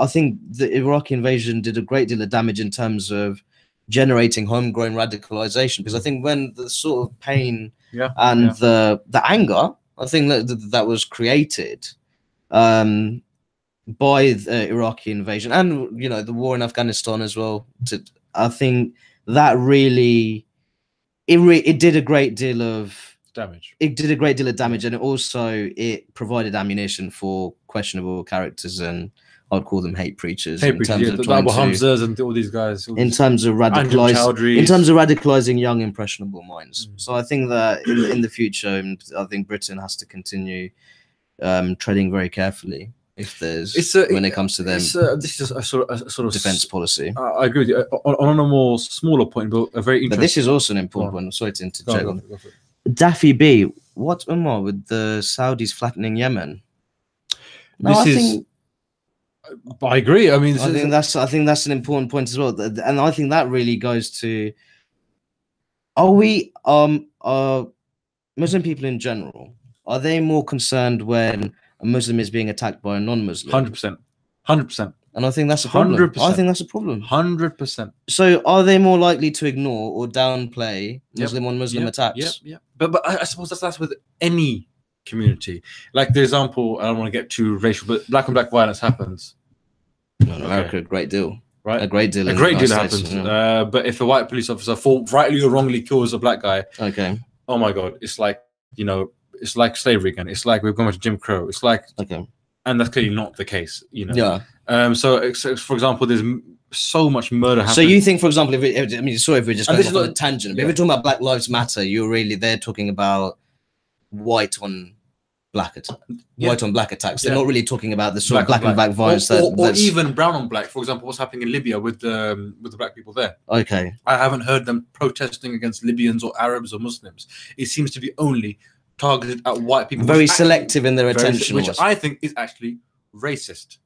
S2: think the Iraqi invasion did a great deal of damage in terms of generating homegrown radicalization. Because I think when the sort of pain and the anger, I think that was created by the Iraqi invasion and, you know, the war in Afghanistan as well. I think that really. It did a great deal of
S1: damage.
S2: It did a great deal of damage, and it provided ammunition for questionable characters, and I'd call them hate preachers. In terms of
S1: Hamzas and all these guys.
S2: In terms of radicalizing young impressionable minds. So I think that in the future, I think Britain has to continue treading very carefully. If there's when it comes to them,
S1: this is a sort of
S2: defense policy.
S1: I agree with you. On a more smaller point, but a very interesting.
S2: But this is also an important one. Sorry to interject. Go Daffy B, what Umar with the Saudis flattening Yemen? No,
S1: I agree. I mean,
S2: I think that's an important point as well, and I think that really goes to: are we Muslim people in general? Are they more concerned when a Muslim is being attacked by a non-Muslim?
S1: 100%.
S2: And I think that's a problem. 100%. I think that's a problem.
S1: 100%.
S2: So are they more likely to ignore or downplay Muslim on Muslim attacks?
S1: Yeah. But I suppose that's with any community. Like the example, I don't want to get too racial, but black on black violence happens.
S2: No, in America, a great deal. Right? A great deal
S1: happens. But if a white police officer rightly or wrongly kills a black guy, oh my God, it's like, you know, it's like slavery again. It's like we've gone to Jim Crow. It's like, and that's clearly not the case, you know. So for example, there's so much murder happening.
S2: So you think, for example, sorry if we're just going off on a tangent, but if we're talking about Black Lives Matter, they're talking about white on black attacks. They're not really talking about the sort of black on black violence
S1: or even brown on black. For example, what's happening in Libya with the black people there.
S2: Okay,
S1: I haven't heard them protesting against Libyans or Arabs or Muslims. It seems to be only targeted at white people.
S2: Very selective in their attention,
S1: which I think is actually racist.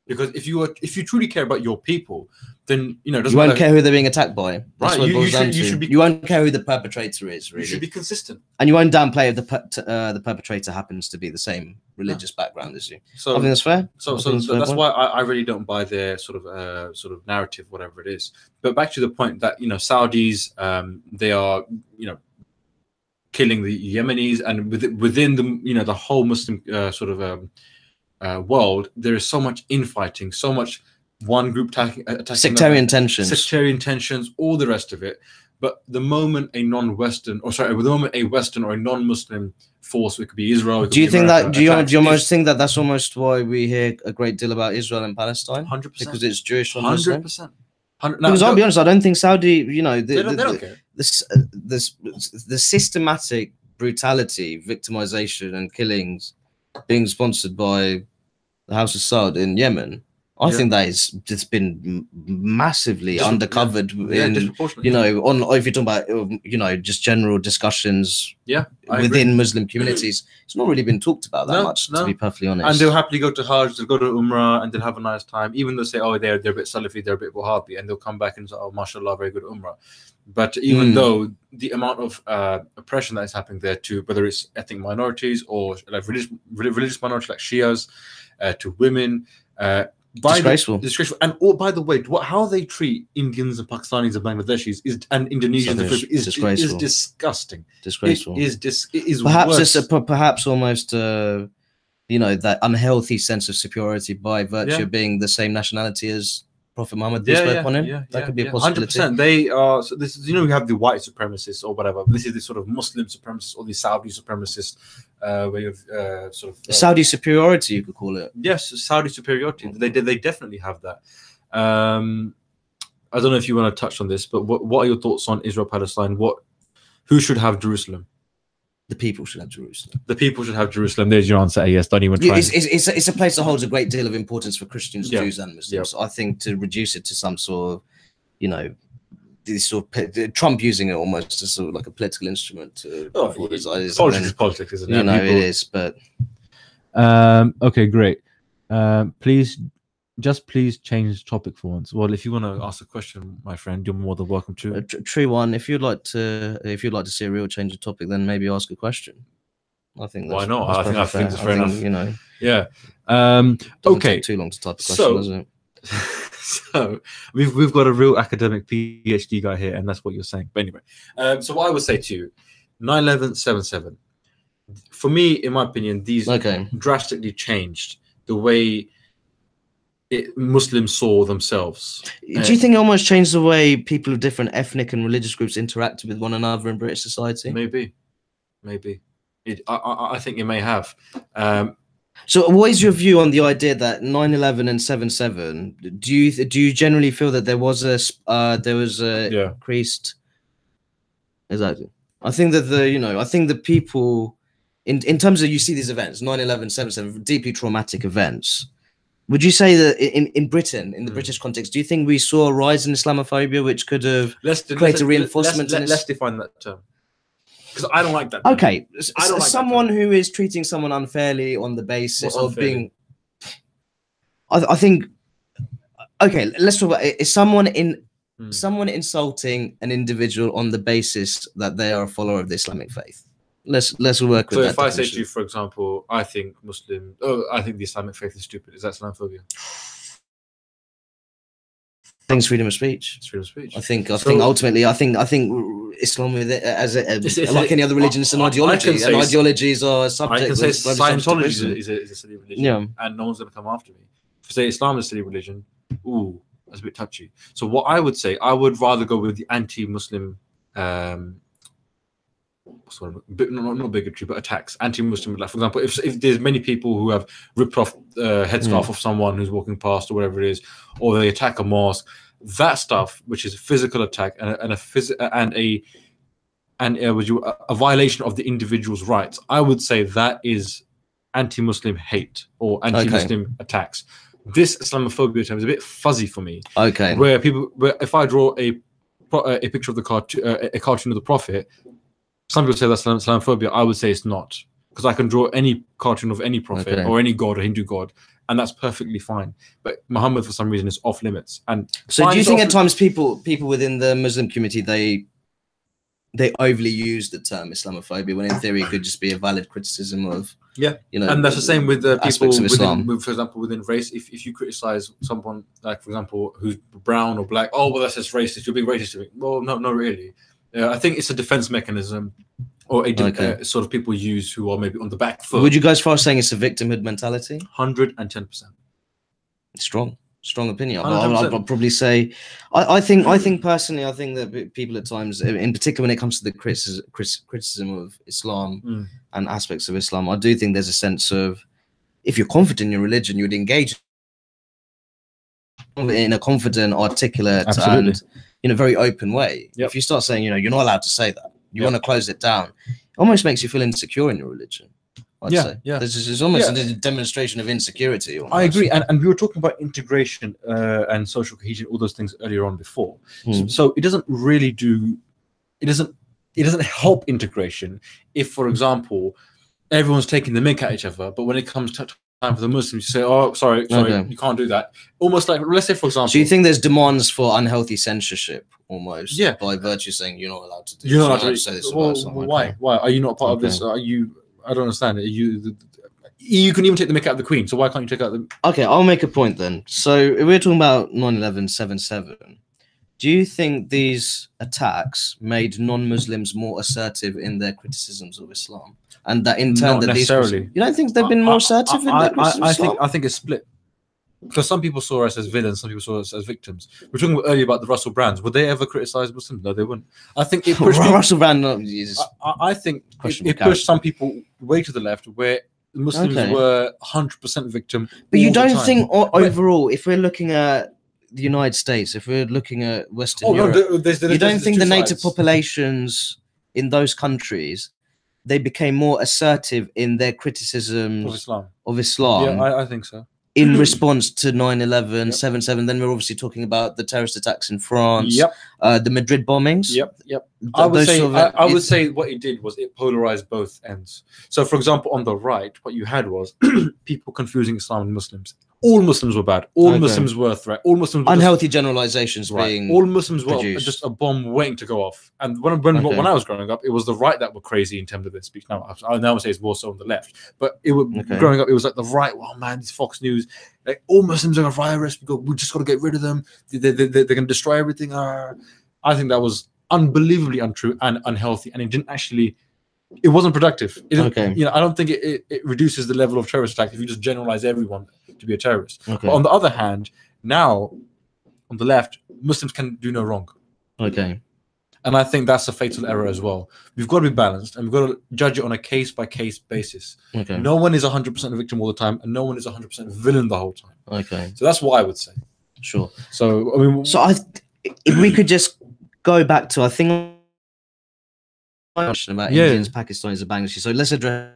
S1: Because if you truly care about your people, then you won't care
S2: who they're being attacked by. That's
S1: right.
S2: You won't care who the perpetrator is. Really,
S1: you should be consistent,
S2: and you won't downplay if the perpetrator happens to be the same religious background as you. So I think that's fair.
S1: So that's why I really don't buy their sort of narrative, whatever it is. But back to the point that Saudis, they are killing the Yemenis, and within the the whole Muslim world, there is so much infighting, so much one group attacking
S2: sectarian tensions,
S1: all the rest of it. But the moment a Western or a non-Muslim force, it could be Israel.
S2: Do you think that? Do you almost think that that's almost why we hear a great deal about Israel and Palestine?
S1: 100%.
S2: Because it's Jewish or
S1: 100%.
S2: Because I'll be honest, I don't think Saudi, you know,
S1: they don't care.
S2: The systematic brutality, victimization, and killings being sponsored by the House of Saud in Yemen, I think that is just been massively undercovered in, you know, on if you're talking about, you know, just general discussions within Muslim communities. It's not really been talked about that much, to be perfectly honest.
S1: And they'll happily go to Hajj, they'll go to Umrah, and they'll have a nice time. Even though they say, oh, they're a bit Salafi, they're a bit Wahhabi, and they'll come back and say, oh, mashallah, very good Umrah. But even though the amount of oppression that is happening there, to whether it's ethnic minorities or like religious minorities like Shias, to women,
S2: disgraceful.
S1: Disgraceful. And by the way, how they treat Indians and Pakistanis and Bangladeshis and Indonesians is disgusting.
S2: Disgraceful.
S1: It is
S2: perhaps
S1: worse.
S2: It's perhaps almost you know, that unhealthy sense of superiority by virtue of being the same nationality as Prophet Muhammad, peace be upon him. That could be a possibility.
S1: 100%. They are. So this is, you know, we have the white supremacists or whatever. This is the sort of Muslim supremacists or the Saudi supremacist way of sort of
S2: Saudi superiority, you could call it.
S1: Yes, Saudi superiority. They definitely have that. I don't know if you want to touch on this, but what are your thoughts on Israel Palestine? Who should have Jerusalem?
S2: The people should have Jerusalem.
S1: The people should have Jerusalem. There's your answer. Yes, don't even try.
S2: It's a place that holds a great deal of importance for Christians, Jews, and Muslims. I think to reduce it to some sort of, you know, this sort of Trump using it almost as sort of like a political instrument to
S1: politics is politics, isn't it?
S2: You know, it is. But
S1: okay, great. Please change the topic for once. Well, if you want to ask a question, my friend, you're more than welcome to.
S2: True one. If you'd like to see a real change of topic, then maybe ask a question. I think that's,
S1: why not? I think it's fair enough.
S2: You know.
S1: Yeah.
S2: Okay. Take too long to type a question, does it?
S1: So we've got a real academic PhD guy here, and that's what you're saying. But anyway, so what I would say to you, 9/11/77. For me, in my opinion, these drastically changed the way Muslims saw themselves.
S2: Do you think it almost changed the way people of different ethnic and religious groups interacted with one another in British society?
S1: Maybe. I think it may have.
S2: So, what is your view on the idea that 9/11 and 7/7? Do you generally feel that there was a increased? Exactly. I think that the people in terms of, you see these events, 9/11, 7/7, deeply traumatic events. Would you say that in Britain, in the British context, do you think we saw a rise in Islamophobia, which could have created a reinforcement?
S1: Let's define that term, because I don't like that.
S2: Okay, someone who is treating someone unfairly on the basis of being, I think. Okay, let's talk about it. Is someone insulting an individual on the basis that they are a follower of the Islamic faith? Let's work with that.
S1: So if I say to you, for example, I think the Islamic faith is stupid, is that Islamophobia?
S2: I think it's freedom of speech.
S1: It's freedom of speech.
S2: I think ultimately, I think Islam, like any other religion, it's an ideology, and ideologies are subject.
S1: I can say Scientology is a silly religion, and no one's going to come after me. If I say Islam is a silly religion, ooh, that's a bit touchy. So what I would say, I would rather go with the anti-Muslim. Not bigotry, but attacks, anti-Muslim. Like, for example, if there's many people who have ripped off headscarf of someone who's walking past or whatever it is, or they attack a mosque, that stuff, which is a physical attack and a violation of the individual's rights, I would say that is anti-Muslim hate or anti-Muslim attacks. This Islamophobia term is a bit fuzzy for me.
S2: Okay,
S1: where if I draw a picture of a cartoon of the Prophet. Some people say that's Islamophobia. I would say it's not, because I can draw any cartoon of any prophet or any god or Hindu god, and that's perfectly fine. But Muhammad, for some reason, is off limits. And
S2: so, do you think at times people within the Muslim community they overly use the term Islamophobia when in theory it could just be a valid criticism of
S1: and that's the same with the people
S2: within,
S1: for example, within race. If you criticize someone, like for example, who's brown or black, oh well, that's just racist. You're being racist to me. Well, no, not really. I think it's a defense mechanism, or a sort of people use who are maybe on the back foot.
S2: Would you guys far saying it's a victimhood mentality?
S1: 110%.
S2: Strong opinion. I'd probably say, I think personally, I think that people at times, in particular when it comes to the criticism of Islam and aspects of Islam, I do think there's a sense of, if you're confident in your religion, you would engage. in a confident, articulate,
S1: Absolutely.
S2: and in a very open way.
S1: Yep.
S2: If you start saying, you're not allowed to say that, you
S1: Yep.
S2: want to close it down, it almost makes you feel insecure in your religion. I'd say.
S1: Yeah.
S2: This is almost a demonstration of insecurity. Almost.
S1: I agree, and we were talking about integration and social cohesion, all those things earlier on before. So it doesn't really do, it doesn't help integration if, for example, everyone's taking the mick at each other, but when it comes to time for the Muslims, you say, "Oh, sorry,
S2: Okay.
S1: you can't do that." Almost like, let's say, for example,
S2: so you think there's demands for unhealthy censorship, almost?
S1: Yeah.
S2: By virtue of saying you're not allowed to do.
S1: You're not allowed
S2: to say this.
S1: Well, why? Why are you not part of this? Are you? I don't understand. You can even take the mick out of the Queen, so why can't you take out the?
S2: Okay, I'll make a point then. So we're talking about 9/11, 7/7. Do you think these attacks made non-Muslims more assertive in their criticisms of Islam, and that in turn,
S1: Not necessarily.
S2: You don't think they've been more assertive in their criticism of Islam?
S1: I think it's split. Because some people saw us as villains, some people saw us as victims. We're talking earlier about the Russell Brands. Would they ever criticize Muslims? No, they wouldn't. I think it pushed
S2: Russell Brand.
S1: I think it pushed some people way to the left, where Muslims were 100% victim.
S2: But you don't think overall, if we're looking at the United States, if we're looking at Western Europe, you don't think the native populations in those countries, they became more assertive in their criticism of Islam?
S1: Yeah, I think so.
S2: In response to 9/11, 7/7, then we're obviously talking about the terrorist attacks in France, the Madrid bombings.
S1: Yep. I would say what it did was it polarized both ends. So, for example, on the right, what you had was people confusing Islam and Muslims. All Muslims were bad. All Muslims were a threat. All Muslims were
S2: unhealthy generalizations being
S1: all Muslims were
S2: produced.
S1: just a bomb waiting to go off. And when I was growing up, it was the right that were crazy in terms of their speech. Now I would say it's more so on the left, but it was growing up. It was like the right. Oh man, these Fox News, like all Muslims are a virus. We just got to get rid of them. They're going to destroy everything. I think that was unbelievably untrue and unhealthy, and it didn't actually. It wasn't productive. I don't think it reduces the level of terrorist attacks if you just generalize everyone to be a terrorist. But on the other hand, now on the left, Muslims can do no wrong. And I think that's a fatal error as well. We've got to be balanced, and we've got to judge it on a case-by-case basis. No one is 100% a victim all the time, and no one is 100% a villain the whole time. So that's what I would say.
S2: Sure.
S1: So I mean,
S2: if we could just go back to, I think, about Indians, Pakistanis, and Bangladeshi. So let's address.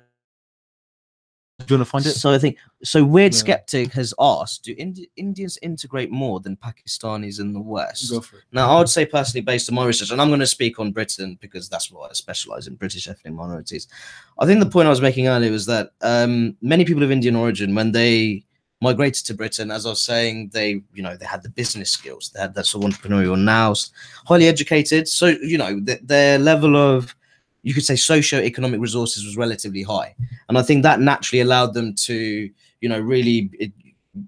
S1: Do you want to find it?
S2: So I think Weird Skeptic has asked: do Indians integrate more than Pakistanis in the West?
S1: Go for it.
S2: Now, I would say personally, based on my research, and I'm going to speak on Britain because that's what I specialize in, British ethnic minorities. I think the point I was making earlier was that many people of Indian origin, when they migrated to Britain, as I was saying, they had the business skills, they had that sort of entrepreneurial nous, highly educated. So their level of, you could say, socio-economic resources was relatively high, and I think that naturally allowed them to, really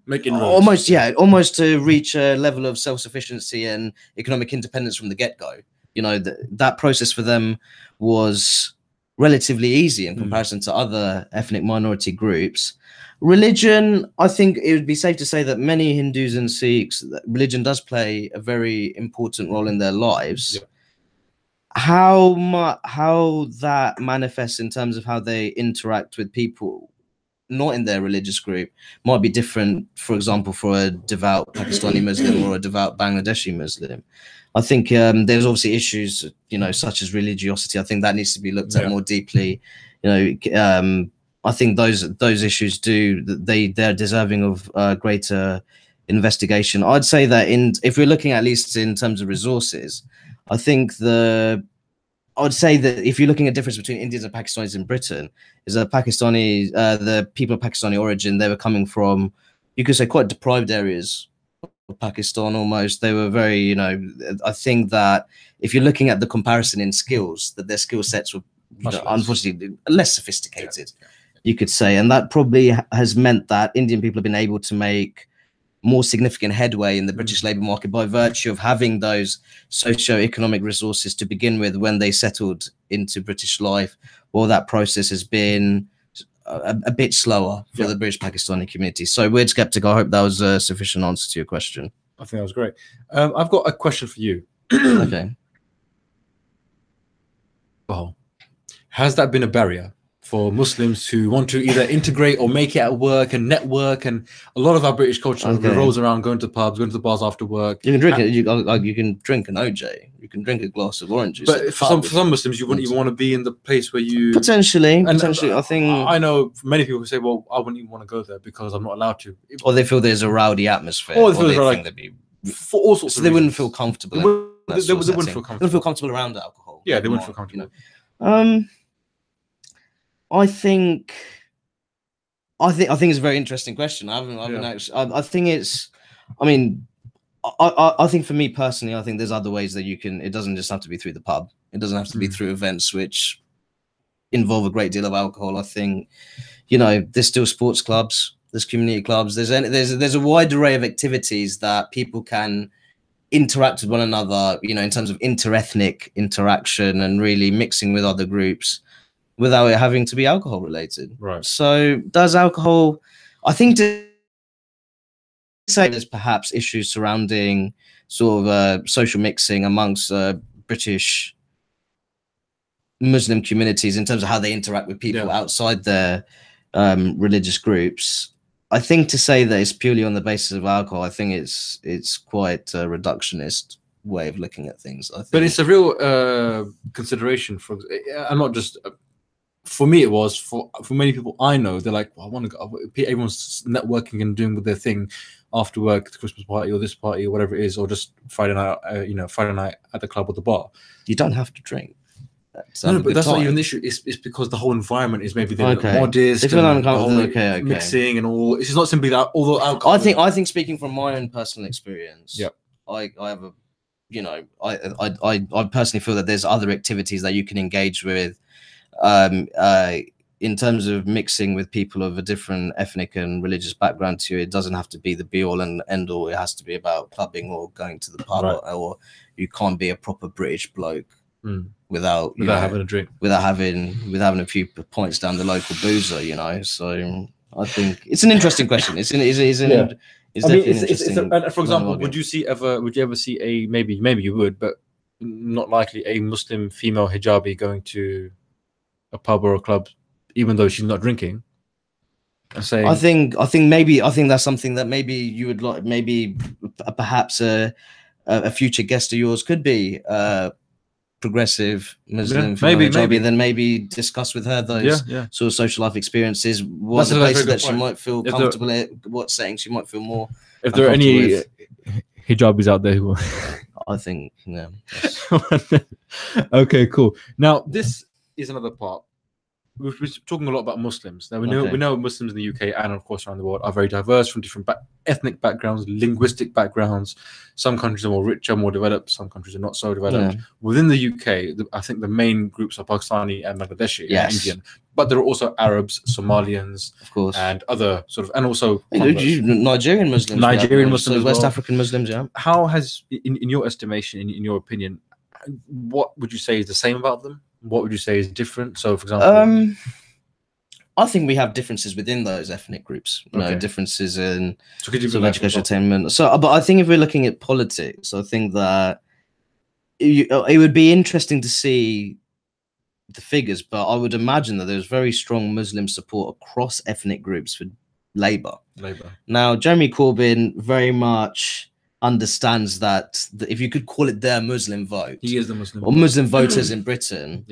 S1: make inroads.
S2: almost to reach a level of self-sufficiency and economic independence from the get-go. That process for them was relatively easy in comparison to other ethnic minority groups. Religion, I think it would be safe to say that many Hindus and Sikhs, religion does play a very important role in their lives. How that manifests in terms of how they interact with people not in their religious group might be different, for example, for a devout Pakistani Muslim or a devout Bangladeshi Muslim. I think there's obviously issues, such as religiosity. I think that needs to be looked at more deeply. I think those issues they're deserving of greater investigation. I'd say that if we're looking at least in terms of resources, I think I would say that if you're looking at difference between Indians and Pakistanis in Britain, is that the people of Pakistani origin, they were coming from, you could say, quite deprived areas of Pakistan almost. They were very, I think that if you're looking at the comparison in skills, that their skill sets were unfortunately less sophisticated, you could say. And that probably has meant that Indian people have been able to make more significant headway in the British labour market by virtue of having those socio-economic resources to begin with when they settled into British life. Well, that process has been a bit slower for the British Pakistani community. So, Weird Skeptic, I hope that was a sufficient answer to your question.
S1: I think that was great. I've got a question for you.
S2: Okay.
S1: Well, has that been a barrier for Muslims who want to either integrate or make it at work and network. And a lot of our British culture revolves around going to pubs, going to the bars after work.
S2: You can drink it. You can drink an OJ. You can drink a glass of orange juice.
S1: But for some Muslims, you wouldn't even want to be in the place where you
S2: potentially. I think
S1: I know many people who say, "Well, I wouldn't even want to go there because I'm not allowed to,"
S2: or they feel there's a rowdy atmosphere,
S1: or they feel like for all sorts.
S2: So they wouldn't feel comfortable.
S1: They wouldn't feel comfortable.
S2: They wouldn't feel comfortable around alcohol.
S1: Yeah, they wouldn't feel comfortable.
S2: I think it's a very interesting question. I haven't actually. I think it's. I mean, I think for me personally, I think there's other ways that you can. It doesn't just have to be through the pub. It doesn't have to be through events which involve a great deal of alcohol. I think, there's still sports clubs, there's community clubs, there's a wide array of activities that people can interact with one another. In terms of interethnic interaction and really mixing with other groups, without it having to be alcohol related.
S1: Right.
S2: So does alcohol, I think, to say there's perhaps issues surrounding sort of social mixing amongst British Muslim communities in terms of how they interact with people outside their religious groups. I think to say that it's purely on the basis of alcohol, I think it's quite a reductionist way of looking at things. I think.
S1: But it's a real consideration for, and not just for me. It was for many people I know. They're like, well, I want to go. Everyone's networking and doing their thing after work, the Christmas party or this party or whatever it is, or just Friday night. Friday night at the club or the bar.
S2: You don't have to drink.
S1: No, but that's not even the issue. It's because the whole environment is maybe modest, mixing and all. It's not simply that. Although alcohol,
S2: I think speaking from my own personal experience, I have a, I personally feel that there's other activities that you can engage with, in terms of mixing with people of a different ethnic and religious background to you. It doesn't have to be the be all and end all. It has to be about clubbing or going to the pub, or you can't be a proper British bloke. Without
S1: having a drink,
S2: without having a few points down the local boozer, So I think it's an interesting question. It's definitely interesting.
S1: And for example, would you ever see a maybe you would, but not likely, a Muslim female hijabi going to a pub or a club, even though she's not drinking? And saying,
S2: I think that's something that maybe you would like. Maybe perhaps a future guest of yours could be. Progressive Muslim, maybe, then maybe discuss with her those sort of social life experiences, what the places that she might feel comfortable at, what settings she might feel more.
S1: If there are any hijabis out there who,
S2: I think,
S1: Okay, cool. Now this is another part. We've been talking a lot about Muslims. Now we know Muslims in the UK and of course around the world are very diverse from different ethnic backgrounds, linguistic backgrounds. Some countries are more richer, more developed. Some countries are not so developed. Within the UK, I think the main groups are Pakistani and Bangladeshi and Indian. But there are also Arabs, Somalians, of course, and other sort of, and also
S2: Nigerian Muslims, so West African Muslims.
S1: How has, in your estimation, in your opinion, what would you say is the same about them? What would you say is different? So, for example,
S2: I think we have differences within those ethnic groups. Differences in sort of education, attainment. So, but I think if we're looking at politics, I think that it would be interesting to see the figures. But I would imagine that there's very strong Muslim support across ethnic groups for Labour. Now, Jeremy Corbyn very much understands that if you could call it their Muslim vote,
S1: he is the Muslim
S2: or Muslim voters in Britain.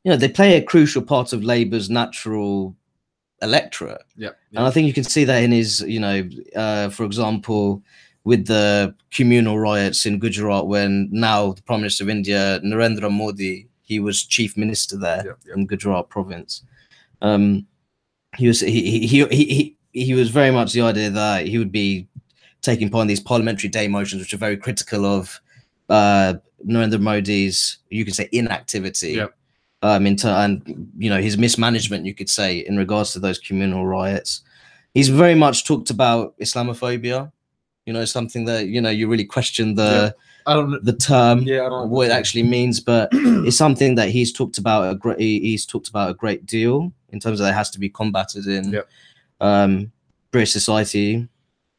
S2: They play a crucial part of Labour's natural electorate. And I think you can see that in his, for example, with the communal riots in Gujarat, when now the Prime Minister of India, Narendra Modi, he was chief minister there in Gujarat province. He was very much the idea that he would be taking part in these parliamentary day motions, which are very critical of Narendra Modi's, you could say, inactivity, and his mismanagement, you could say, in regards to those communal riots. He's very much talked about Islamophobia, something that you really question the term, what it actually means, but it's something that he's talked about a great deal in terms of that it has to be combated in British society.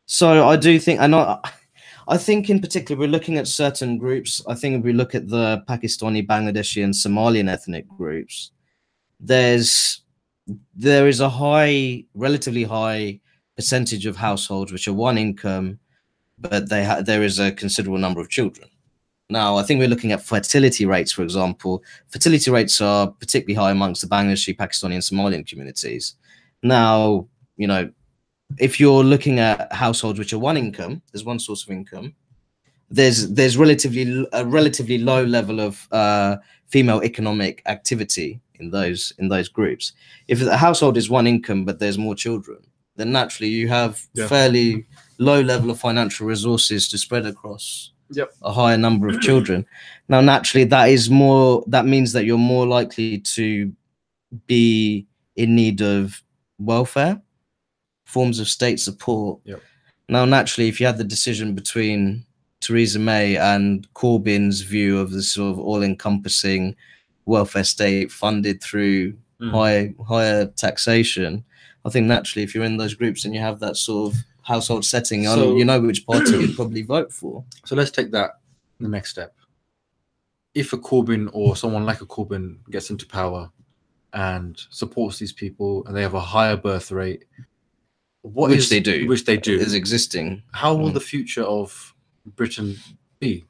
S2: So I do think, and I think in particular, we're looking at certain groups. I think if we look at the Pakistani, Bangladeshi, and Somalian ethnic groups, there is a relatively high percentage of households which are one income, but there is a considerable number of children. Now, I think we're looking at fertility rates, for example. Fertility rates are particularly high amongst the Bangladeshi, Pakistani, and Somalian communities. Now, you know, if you're looking at households which are one income, there's one source of income. There's a relatively low level of female economic activity in those groups. If the household is one income but there's more children, then naturally you have fairly low level of financial resources to spread across a higher number of children. Now, naturally, that means that you're more likely to be in need of welfare, forms of state support. Now, naturally, if you had the decision between Theresa May and Corbyn's view of the sort of all-encompassing welfare state funded through higher taxation, I think naturally, if you're in those groups and you have that sort of household setting, you know which party you'd probably vote for.
S1: So let's take that the next step. If a Corbyn or someone like a Corbyn gets into power and supports these people and they have a higher birth rate, which they do
S2: is existing,
S1: how will the future of Britain be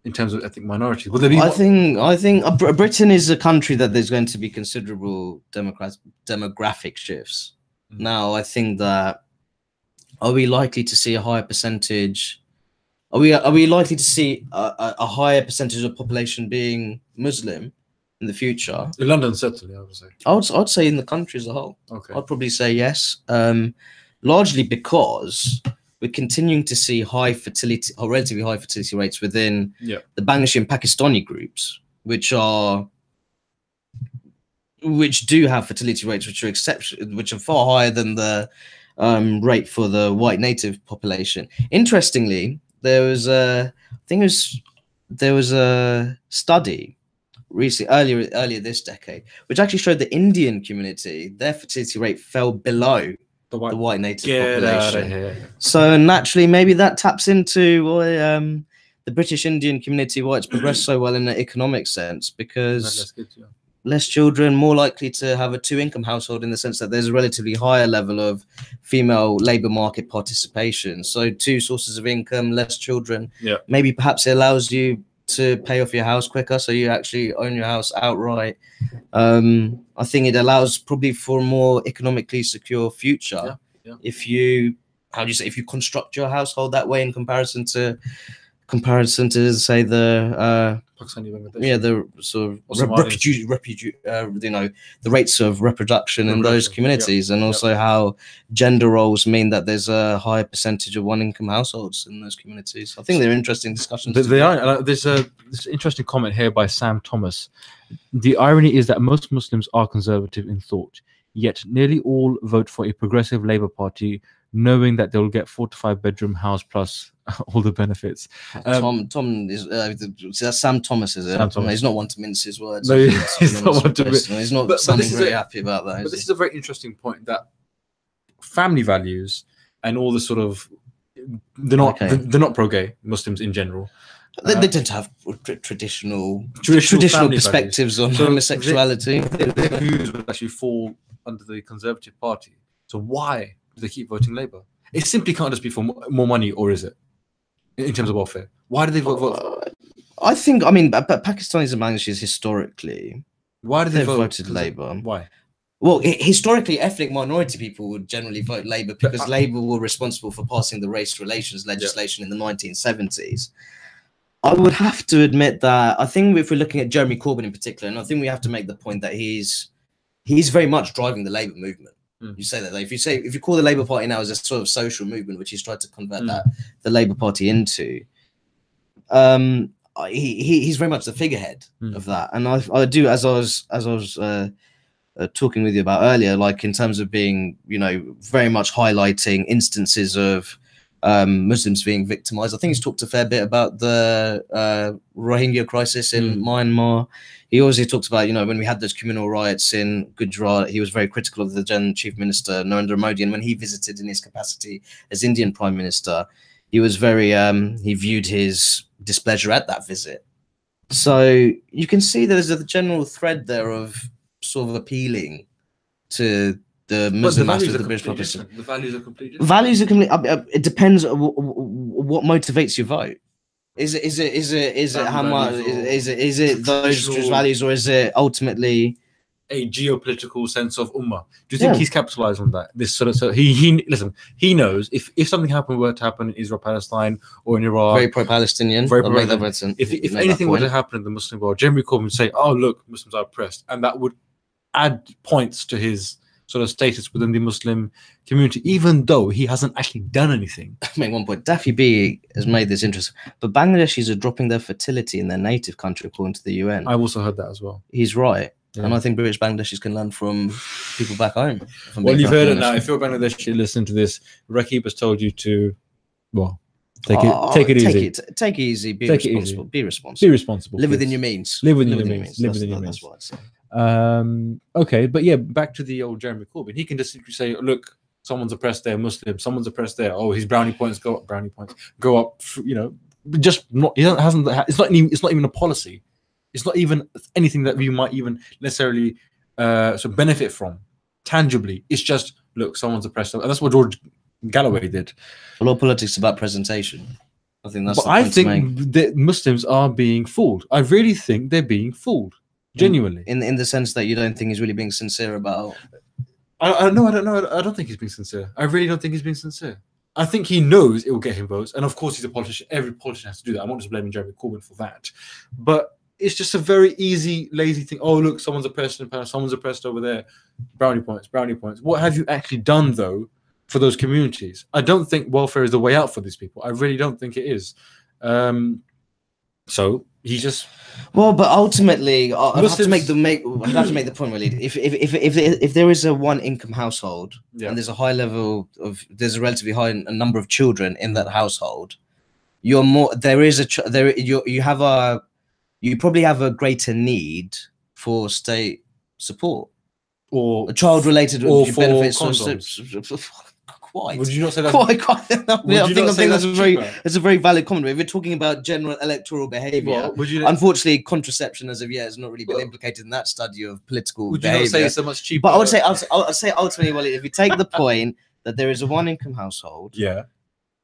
S1: in terms of ethnic minorities? Will there be? I
S2: think Britain is a country that there's going to be considerable demographic shifts. Now, I think that, are we likely to see a higher percentage? Are we likely to see a higher percentage of population being Muslim in the future?
S1: In London, certainly, I would say.
S2: I'd say in the country as a whole.
S1: Okay.
S2: I'd probably say yes. Largely because we're continuing to see relatively high fertility rates within the Bangladeshi and Pakistani groups, which do have fertility rates which are far higher than the rate for the white native population. Interestingly, there was a study recently earlier this decade which actually showed the Indian community, their fertility rate fell below the white native population. So naturally, maybe that taps into the British Indian community, why it's progressed so well in an economic sense, because less children, more likely to have a two-income household, in the sense that there's a relatively higher level of female labor market participation. So two sources of income, less children. Maybe perhaps it allows you to pay off your house quicker, so you actually own your house outright. I think it allows probably for a more economically secure future if you construct your household that way in comparison to say the the sort of the rates of reproduction in those communities, and also how gender roles mean that there's a higher percentage of one income households in those communities. I think they're interesting discussions.
S1: They are. There's this interesting comment here by Sam Thomas. The irony is that most Muslims are conservative in thought, yet nearly all vote for a progressive Labour Party, knowing that they'll get 4 to 5 bedroom house plus all the benefits.
S2: Tom is that's Sam Thomas, is it?
S1: Sam Thomas.
S2: He's not one to mince his words.
S1: No, he's not one to mince.
S2: He's not sounding very happy about that.
S1: But this is a very interesting point, that family values and all the sort of they're not pro-gay Muslims in general.
S2: They tend to have traditional perspectives on homosexuality.
S1: Their views would actually fall under the Conservative Party. So why do they keep voting Labour? It simply can't just be for more money, or is it? In terms of welfare, why do they vote?
S2: I mean, Pakistanis and Bangladeshis historically,
S1: why do they
S2: voted Labour?
S1: Why?
S2: Well, historically, ethnic minority people would generally vote Labour because Labour were responsible for passing the race relations legislation in the 1970s. I would have to admit that I think if we're looking at Jeremy Corbyn in particular, and I think we have to make the point that he's very much driving the Labour movement. You say that if you call the Labour Party now as a sort of social movement, which he's tried to convert the Labour Party into, he's very much the figurehead of that. And I do, as I was talking with you about earlier, like in terms of being, very much highlighting instances of Muslims being victimized. I think he's talked a fair bit about the Rohingya crisis in Myanmar. He also talks about, when we had those communal riots in Gujarat, he was very critical of the then Chief Minister, Narendra Modi. And when he visited in his capacity as Indian Prime Minister, he was very, he viewed his displeasure at that visit. So you can see there's a general thread there of sort of appealing to the Muslim aspect of the British population.
S1: The values are completely different.
S2: Values are completely. It depends what motivates your vote. Is it how much? Is it those values, or is it ultimately
S1: a geopolitical sense of ummah? Do you think he's capitalized on that? This sort of, so he listen. He knows if something were to happen in Israel, Palestine, or in Iraq,
S2: very pro-Palestinian.
S1: If anything were to happen in the Muslim world, Jeremy Corbyn would say, "Oh, look, Muslims are oppressed," and that would add points to his sort of status within the Muslim community, even though he hasn't actually done anything.
S2: I make one point. Daffy B has made this interesting, but Bangladeshis are dropping their fertility in their native country, according to the UN.
S1: I've also heard that as well.
S2: He's right. Yeah. And I think British Bangladeshis can learn from people back home.
S1: Well, you've heard it now. If you're Bangladeshi, listen to this. Rakib has told you to, well, take it easy.
S2: Take it easy. Be responsible. Be responsible.
S1: Be responsible.
S2: Live within your means.
S1: Live within your means. Live within your means.
S2: That's what I'd say.
S1: Okay, but yeah, back to the old Jeremy Corbyn. He can just simply say, look, someone's oppressed there, Muslim, someone's oppressed there. Oh, his brownie points go up, go up. You know, just not. He hasn't. It's not even a policy. It's not even anything that we might even necessarily sort of benefit from tangibly. It's just, look, someone's oppressed, and that's what George Galloway did.
S2: A lot of politics is about presentation. I think that's.
S1: But I think that Muslims are being fooled. I really think they're being fooled, genuinely.
S2: In the sense that you don't think he's really being sincere about.
S1: I don't think he's being sincere. I really don't think he's being sincere. I think he knows it will get him votes, and of course he's a politician. Every politician has to do that. I'm not just blaming Jeremy Corbyn for that, but it's just a very easy, lazy thing. Oh, look, someone's oppressed in Paris, someone's oppressed over there. Brownie points, brownie points. What have you actually done, though, for those communities? I don't think welfare is the way out for these people. I really don't think it is. So he just...
S2: Well, but ultimately, I have to make the point, really. If there is a one-income household, and there's a high level of... There's a relatively high number of children in that household, you're more... You probably have a greater need for state support
S1: or
S2: child-related benefits. Quite.
S1: Would you not say that?
S2: Quite. I think that's a very valid comment. If we're talking about general electoral behaviour, unfortunately, contraception as of yet has not really been implicated in that study of political behaviour.
S1: Would you not say it's so much cheaper?
S2: But I would say ultimately, well, if you take the point that there is a one-income household,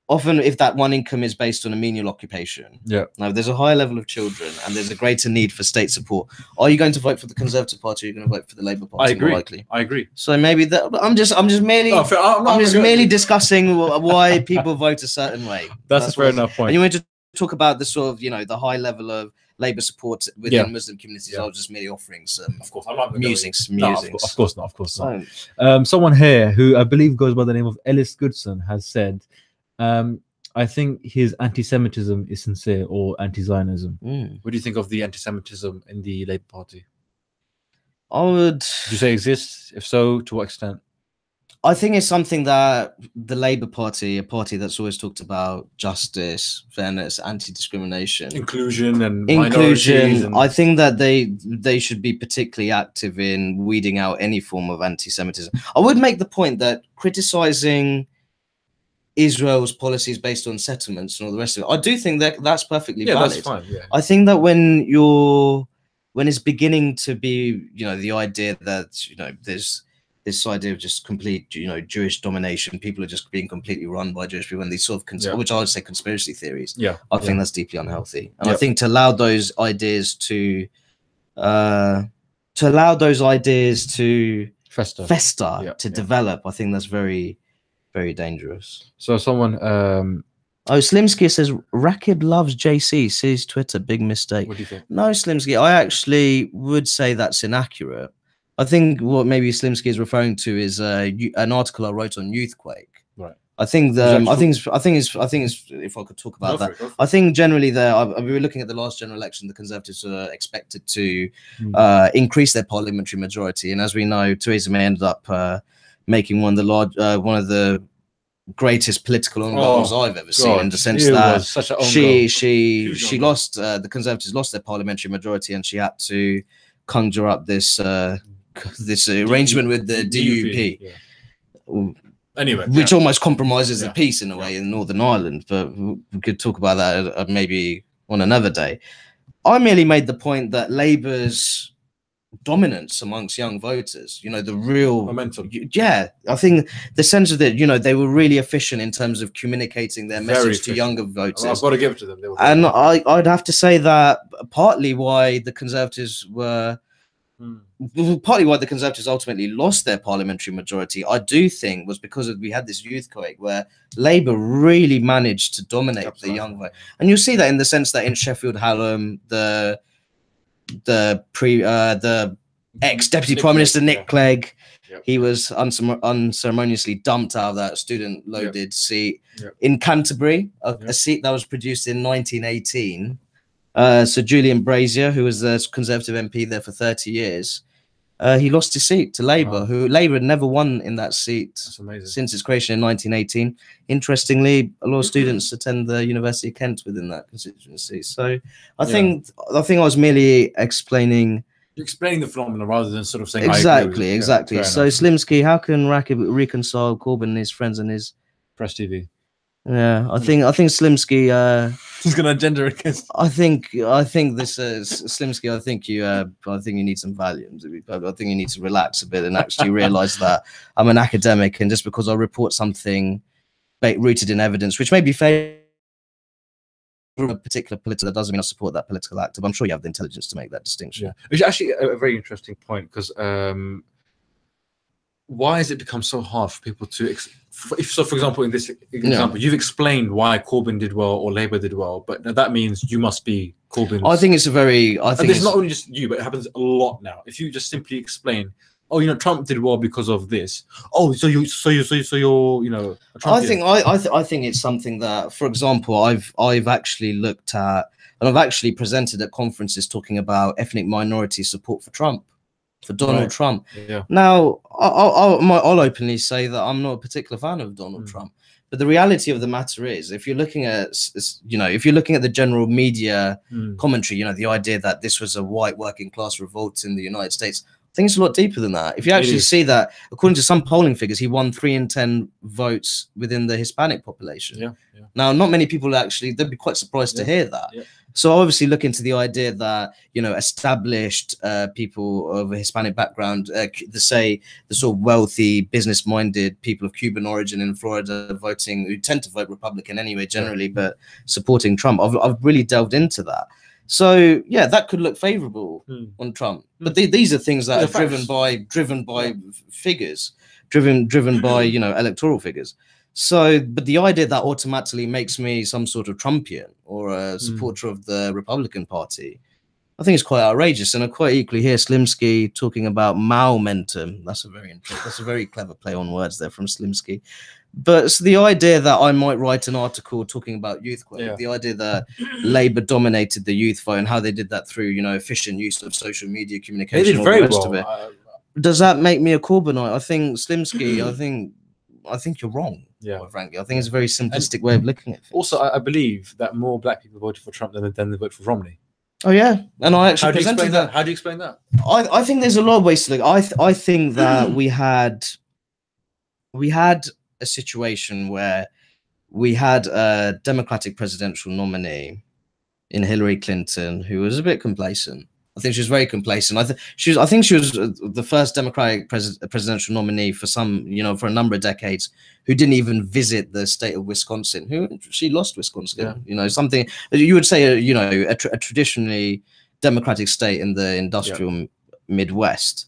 S2: often if that one income is based on a menial occupation, now if there's a higher level of children and there's a greater need for state support, are you going to vote for the Conservative Party or are you going to vote for the Labour Party?
S1: I agree.
S2: So maybe that I'm just merely discussing why people vote a certain way.
S1: That's a fair enough point.
S2: And you want to talk about the sort of, the high level of Labour support within Muslim communities. I was just merely offering some,
S1: of course, I'm not
S2: musings.
S1: No, of course not. Someone here who I believe goes by the name of Ellis Goodson has said, I think his anti-Semitism is sincere or anti-Zionism. What do you think of the anti-Semitism in the Labour Party?
S2: Would
S1: you say exists? If so, to what extent?
S2: I think it's something that the Labour Party, a party that's always talked about justice, fairness, anti-discrimination,
S1: inclusion.
S2: I think that they should be particularly active in weeding out any form of anti-Semitism. I would make the point that criticising Israel's policies based on settlements and all the rest of it, I do think that that's perfectly valid.
S1: That's fine.
S2: I think that when it's beginning to be, the idea that there's this idea of just complete, Jewish domination, people are just being completely run by Jewish people, and these sort of which I would say conspiracy theories. I think that's deeply unhealthy, and I think to allow those ideas to fester, develop, I think that's very, very dangerous.
S1: So someone
S2: Slimsky says Rakib loves JC, sees Twitter, big mistake.
S1: What do you think?
S2: No, Slimsky, I actually would say that's inaccurate. I think what maybe Slimsky is referring to is an article I wrote on Youthquake.
S1: Right.
S2: I think if I could talk about that, I think generally we were looking at the last general election. The Conservatives were expected to increase their parliamentary majority, and as we know, Theresa May ended up making one of the greatest political unravels I've ever seen, in the sense that she lost, the Conservatives lost their parliamentary majority, and she had to conjure up this arrangement with the DUP.
S1: Anyway,
S2: which almost compromises the peace in a way in Northern Ireland, but we could talk about that maybe on another day. I merely made the point that Labour's dominance amongst young voters. You know, the real
S1: momentum.
S2: Yeah, I think the sense of that, you know, they were really efficient in terms of communicating their message to younger voters.
S1: I've got to give it to them.
S2: And I'd have to say that partly why the Conservatives were. Partly why the Conservatives ultimately lost their parliamentary majority, I do think, was because we had this youth quake where Labour really managed to dominate the young vote, and you'll see that in the sense that in Sheffield Hallam, the ex-deputy prime minister Nick Clegg, he was unceremoniously dumped out of that student-loaded seat. In Canterbury, a seat that was produced in 1918. Sir Julian Brazier, who was the Conservative MP there for 30 years, he lost his seat to Labour, who Labour had never won in that seat since its creation in 1918. Interestingly, a lot of students attend the University of Kent within that constituency. So I think I was merely explaining.
S1: You're explaining the phenomenon rather than sort of saying
S2: exactly. So Slimsky, how can Rakib reconcile Corbyn and his friends and his
S1: Press TV?
S2: Yeah, I think Slimsky.
S1: He's gonna gender against.
S2: I think this Slimsky. I think you need some Valiums. I think you need to relax a bit and actually realize that I'm an academic, and just because I report something rooted in evidence, which may be fair from a particular political, that doesn't mean I support that political actor. But I'm sure you have the intelligence to make that distinction.
S1: Yeah, it's actually a very interesting point, because why has it become so hard for people to? For example, in this example, you've explained why Corbyn did well or Labour did well, but that means you must be Corbyn.
S2: I think it's a very. I think
S1: it's not only just you, but it happens a lot now. If you just simply explain, oh, you know, Trump did well because of this. Oh, so you're, you know.
S2: I think it's something that, for example, I've actually looked at, and I've actually presented at conferences talking about ethnic minority support for Trump. For Donald Trump.
S1: Yeah.
S2: Now, I'll openly say that I'm not a particular fan of Donald Trump, but the reality of the matter is, if you're looking at, the general media commentary, you know, the idea that this was a white working class revolt in the United States, I think it's a lot deeper than that. If you actually see that, according to some polling figures, he won 3 in 10 votes within the Hispanic population.
S1: Yeah.
S2: Now, not many people actually, they'd be quite surprised to hear that. Yeah. So obviously look into the idea that, you know, established people of a Hispanic background, the sort of wealthy, business-minded people of Cuban origin in Florida who tend to vote Republican anyway, generally, but supporting Trump. I've really delved into that. So yeah, that could look favorable on Trump. But these are things that are driven by figures, driven by, you know, electoral figures. So, but the idea that automatically makes me some sort of Trumpian or a supporter of the Republican Party, I think it's quite outrageous. And I quite equally hear Slimsky talking about Mao-mentum. That's a very clever play on words there from Slimsky. But it's the idea that I might write an article talking about youth quake, the idea that Labour dominated the youth vote and how they did that through, you know, efficient use of social media communication.
S1: They did very well.
S2: Does that make me a Corbynite? I think Slimsky, I think you're wrong.
S1: Yeah,
S2: quite frankly, I think it's a very simplistic way of looking at things.
S1: Also, I believe that more black people voted for Trump than they voted for Romney.
S2: Oh yeah, and I actually presented that.
S1: How do you explain that?
S2: I think there's a lot of ways to look. I think that we had a situation where we had a Democratic presidential nominee in Hillary Clinton who was a bit complacent. I think she was very complacent. I think she was the first Democratic presidential nominee for for a number of decades who didn't even visit the state of Wisconsin. She lost Wisconsin. Yeah. You know, something you would say, a traditionally Democratic state in the industrial Midwest.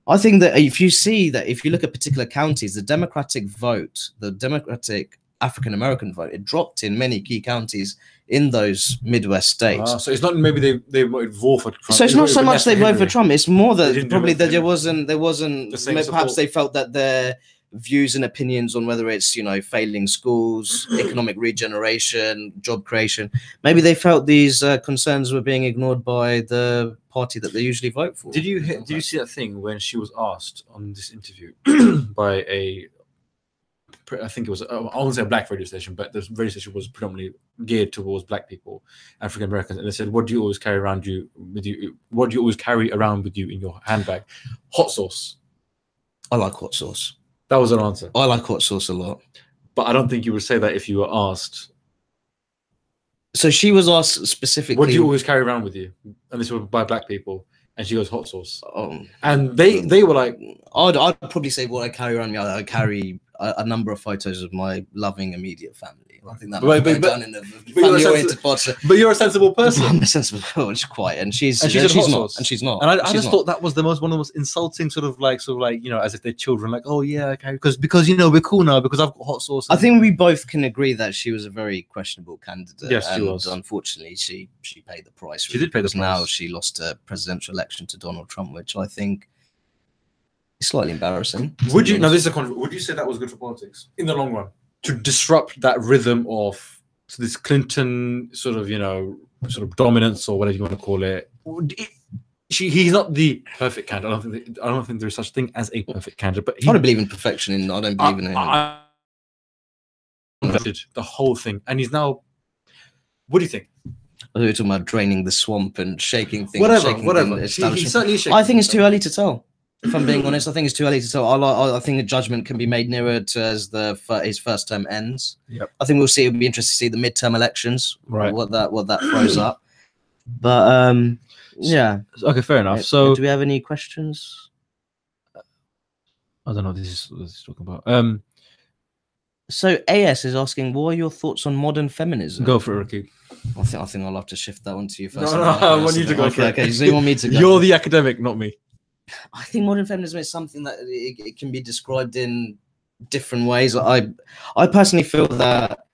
S2: I think that if you look at particular counties, the Democratic vote, the Democratic African-American vote, it dropped in many key counties in those Midwest states.
S1: So it's not maybe they voted for Trump.
S2: So it's not so much they voted for Trump. It's more that probably that there wasn't perhaps they felt that their views and opinions on whether it's, you know, failing schools, economic regeneration, job creation, maybe they felt these concerns were being ignored by the party that they usually vote for.
S1: Did you see that thing when she was asked on this interview by I think it was, I won't say a black radio station, but the radio station was predominantly geared towards black people, African Americans, and they said, "What do you always carry around with you? What do you always carry around with you in your handbag?" Hot sauce.
S2: I like hot sauce.
S1: That was an answer.
S2: I like hot sauce a lot,
S1: but I don't think you would say that if you were asked.
S2: So she was asked specifically,
S1: "What do you always carry around with you?" And this was by black people. And she goes, hot sauce.
S2: Oh,
S1: And they were like,
S2: I'd probably say what I carry around me. I carry a number of photos of my loving immediate family. I think that might go down in the family-oriented parts.
S1: But you're a sensible person.
S2: I'm a sensible person. She's quiet, and she's
S1: not.
S2: And she's not.
S1: And I just thought that was one of the most insulting sort of like you know, as if they're children. Like, oh yeah, okay, because you know we're cool now because I've got hot sauce.
S2: I think we both can agree that she was a very questionable candidate.
S1: Yes, she was.
S2: Unfortunately, she paid the price.
S1: She did pay the price.
S2: Now she lost a presidential election to Donald Trump, which I think is slightly embarrassing.
S1: Would you? Now this is would you say that was good for politics in the long run to disrupt that rhythm of this Clinton sort of, you know, sort of dominance or whatever you want to call it? He's not the perfect candidate. I don't think there is such a thing as a perfect candidate. But
S2: I don't believe in perfection. I don't believe in him.
S1: The whole thing, and he's now. What do you think?
S2: We were talking about draining the swamp and shaking things.
S1: Whatever. He's certainly shaking.
S2: I think it's too early to tell. If I'm being honest, I think it's too early to tell. I think a judgment can be made nearer to as his first term ends.
S1: Yep.
S2: I think we'll see. It'll be interesting to see the midterm elections,
S1: right?
S2: What that throws up. But yeah.
S1: Okay, fair enough. So,
S2: do we have any questions?
S1: I don't know what this is talking about.
S2: So AS is asking, what are your thoughts on modern feminism?
S1: Go for it, Rakib.
S2: I think I'll have to shift that one to you first.
S1: No, I want you to go for it.
S2: Okay, so you want me to go?
S1: You're the academic, not me.
S2: I think modern feminism is something that it can be described in different ways. I personally feel that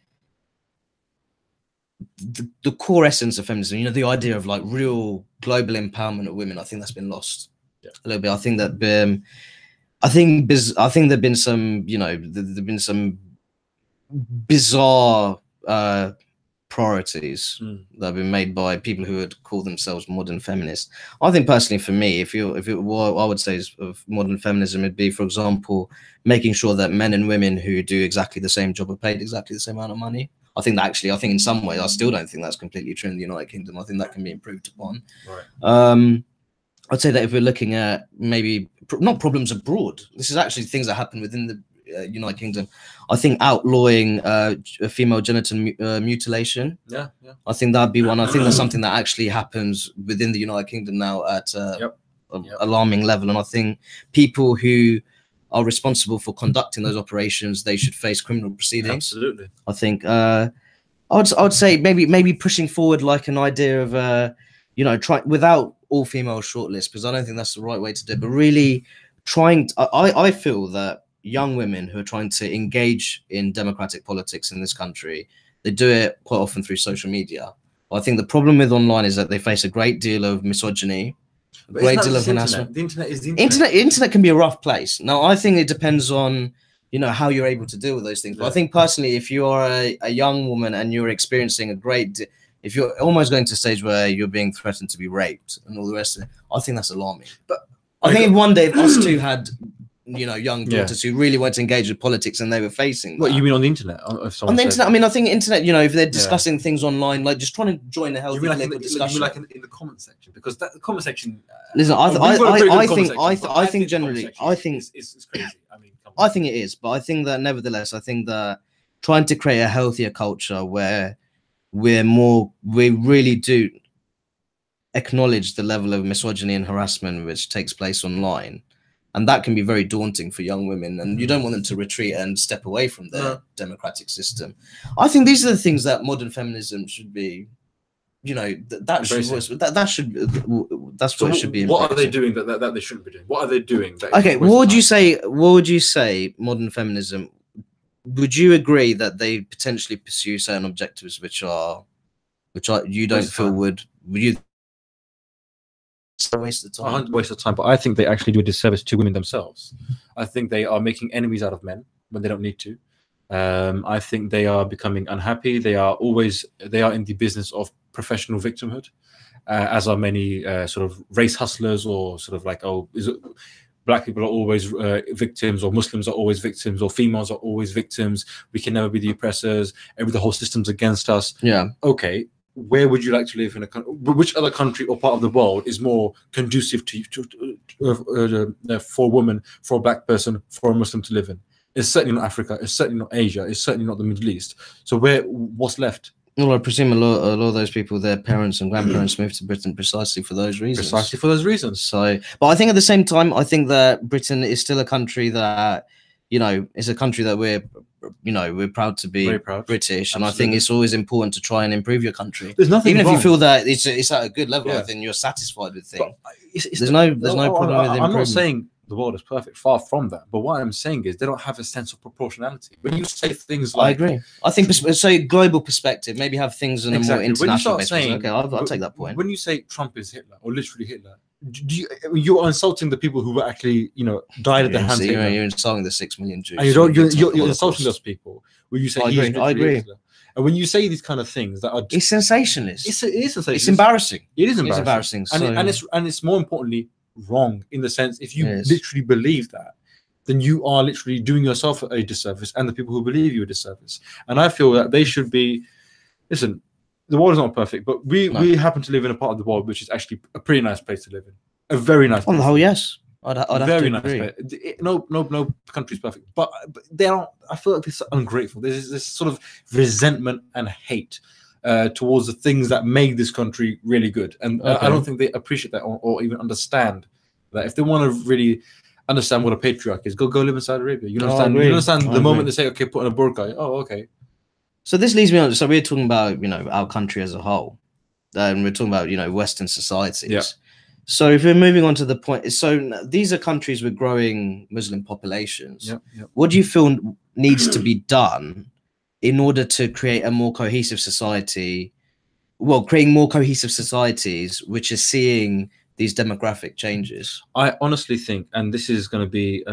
S2: the core essence of feminism, you know, the idea of like real global empowerment of women, I think that's been lost a little bit. I think that I think there've been some, you know, there've been some bizarre priorities that have been made by people who would call themselves modern feminists. I think personally, for me, what I would say is of modern feminism would be, for example, making sure that men and women who do exactly the same job are paid exactly the same amount of money. I think in some ways, I still don't think that's completely true in the United Kingdom. I think that can be improved upon.
S1: Right.
S2: I'd say that if we're looking at maybe not problems abroad, this is actually things that happen within the United Kingdom. I think outlawing female genital mutilation.
S1: Yeah.
S2: I think that'd be one. I think that's something that actually happens within the United Kingdom now at an alarming level. And I think people who are responsible for conducting those operations, they should face criminal proceedings.
S1: Absolutely.
S2: I think I would say maybe pushing forward like an idea of try without all female shortlist, because I don't think that's the right way to do it. But really trying. I feel that young women who are trying to engage in democratic politics in this country, they do it quite often through social media. I think the problem with online is that they face a great deal of misogyny, a great deal of harassment.
S1: The internet is the internet.
S2: Internet can be a rough place. Now, I think it depends on, you know, how you're able to deal with those things. But I think personally, if you are a young woman and you're experiencing if you're almost going to a stage where you're being threatened to be raped and all the rest of it, I think that's alarming. But I think if one day if us two had, you know, young daughters who really wanted to engage with politics and they were facing
S1: what you mean on the internet?
S2: On the internet, I mean, I think internet, you know, if they're discussing things online, like just trying to join a healthy political discussion.
S1: You mean like in the comment section? Because the comment section.
S2: Listen, I think generally, I think
S1: it's crazy. I mean,
S2: I think it is, but I think that nevertheless, I think that trying to create a healthier culture where we really do acknowledge the level of misogyny and harassment which takes place online. And that can be very daunting for young women, and you don't want them to retreat and step away from their democratic system. I think these are the things that modern feminism should be, you know, that's what it should be.
S1: What are they doing that they shouldn't be doing? What are they doing?
S2: Okay, what would you say modern feminism? Would you agree that they potentially pursue certain objectives which you don't feel would you? It's a waste of time.
S1: Waste of time, but I think they actually do a disservice to women themselves. I think they are making enemies out of men when they don't need to. I think they are becoming unhappy. They are in the business of professional victimhood, as are many sort of race hustlers, or sort of like, black people are always victims, or Muslims are always victims, or females are always victims. We can never be the oppressors. The whole system's against us.
S2: Yeah.
S1: Okay. Where would you like to live in a country? Which other country or part of the world is more conducive for a woman, for a black person, for a Muslim to live in? It's certainly not Africa. It's certainly not Asia. It's certainly not the Middle East. So what's left?
S2: Well, I presume a lot of those people, their parents and grandparents moved to Britain precisely for those reasons.
S1: Precisely for those reasons.
S2: So, but I think at the same time, I think that Britain is still a country that, you know, it's a country that we're proud to be
S1: Very proud.
S2: British, and
S1: Absolutely.
S2: I think it's always important to try and improve your country.
S1: There's nothing
S2: even
S1: wrong.
S2: if you feel that it's at a good level,
S1: Yeah.
S2: then you're satisfied with things.
S1: There's
S2: no problem with improvement.
S1: I'm not saying the world is perfect, far from that. But what I'm saying is they don't have a sense of proportionality. When you say things like,
S2: I agree. I think so. Global perspective, maybe have things on a more international basis.
S1: Saying,
S2: okay, I'll take that point.
S1: When you say Trump is Hitler or literally Hitler, you are insulting the people who were actually, died at the hands of Hitler.
S2: You're insulting the 6 million Jews.
S1: And you're insulting those people when you say
S2: I agree.
S1: Hitler. And when you say these kind of things that are
S2: it's sensationalist.
S1: It is sensationalist.
S2: It's embarrassing.
S1: It is embarrassing. And it's more importantly wrong in the sense if you literally believe that, then you are literally doing yourself a disservice and the people who believe you a disservice. And I feel that they should be. Listen, the world is not perfect, but we happen to live in a part of the world which is actually a pretty nice place to live in. A very nice place.
S2: On the whole, yes. I'd
S1: very
S2: have to
S1: nice
S2: agree.
S1: place. No country is perfect, but they are. I feel like they're ungrateful. There's this sort of resentment and hate towards the things that make this country really good, and I don't think they appreciate that or even understand that. If they want to really understand what a patriarch is, go live in Saudi Arabia. You understand the moment they say, "Okay, put on a burqa." Oh, okay.
S2: So this leads me on. So we're talking about our country as a whole, and we're talking about Western societies.
S1: Yeah.
S2: So if we're moving on to the point, so these are countries with growing Muslim populations.
S1: Yep.
S2: What do you feel needs to be done in order to create a more cohesive society? Well, creating more cohesive societies, which is seeing these demographic changes.
S1: I honestly think, and this is going to be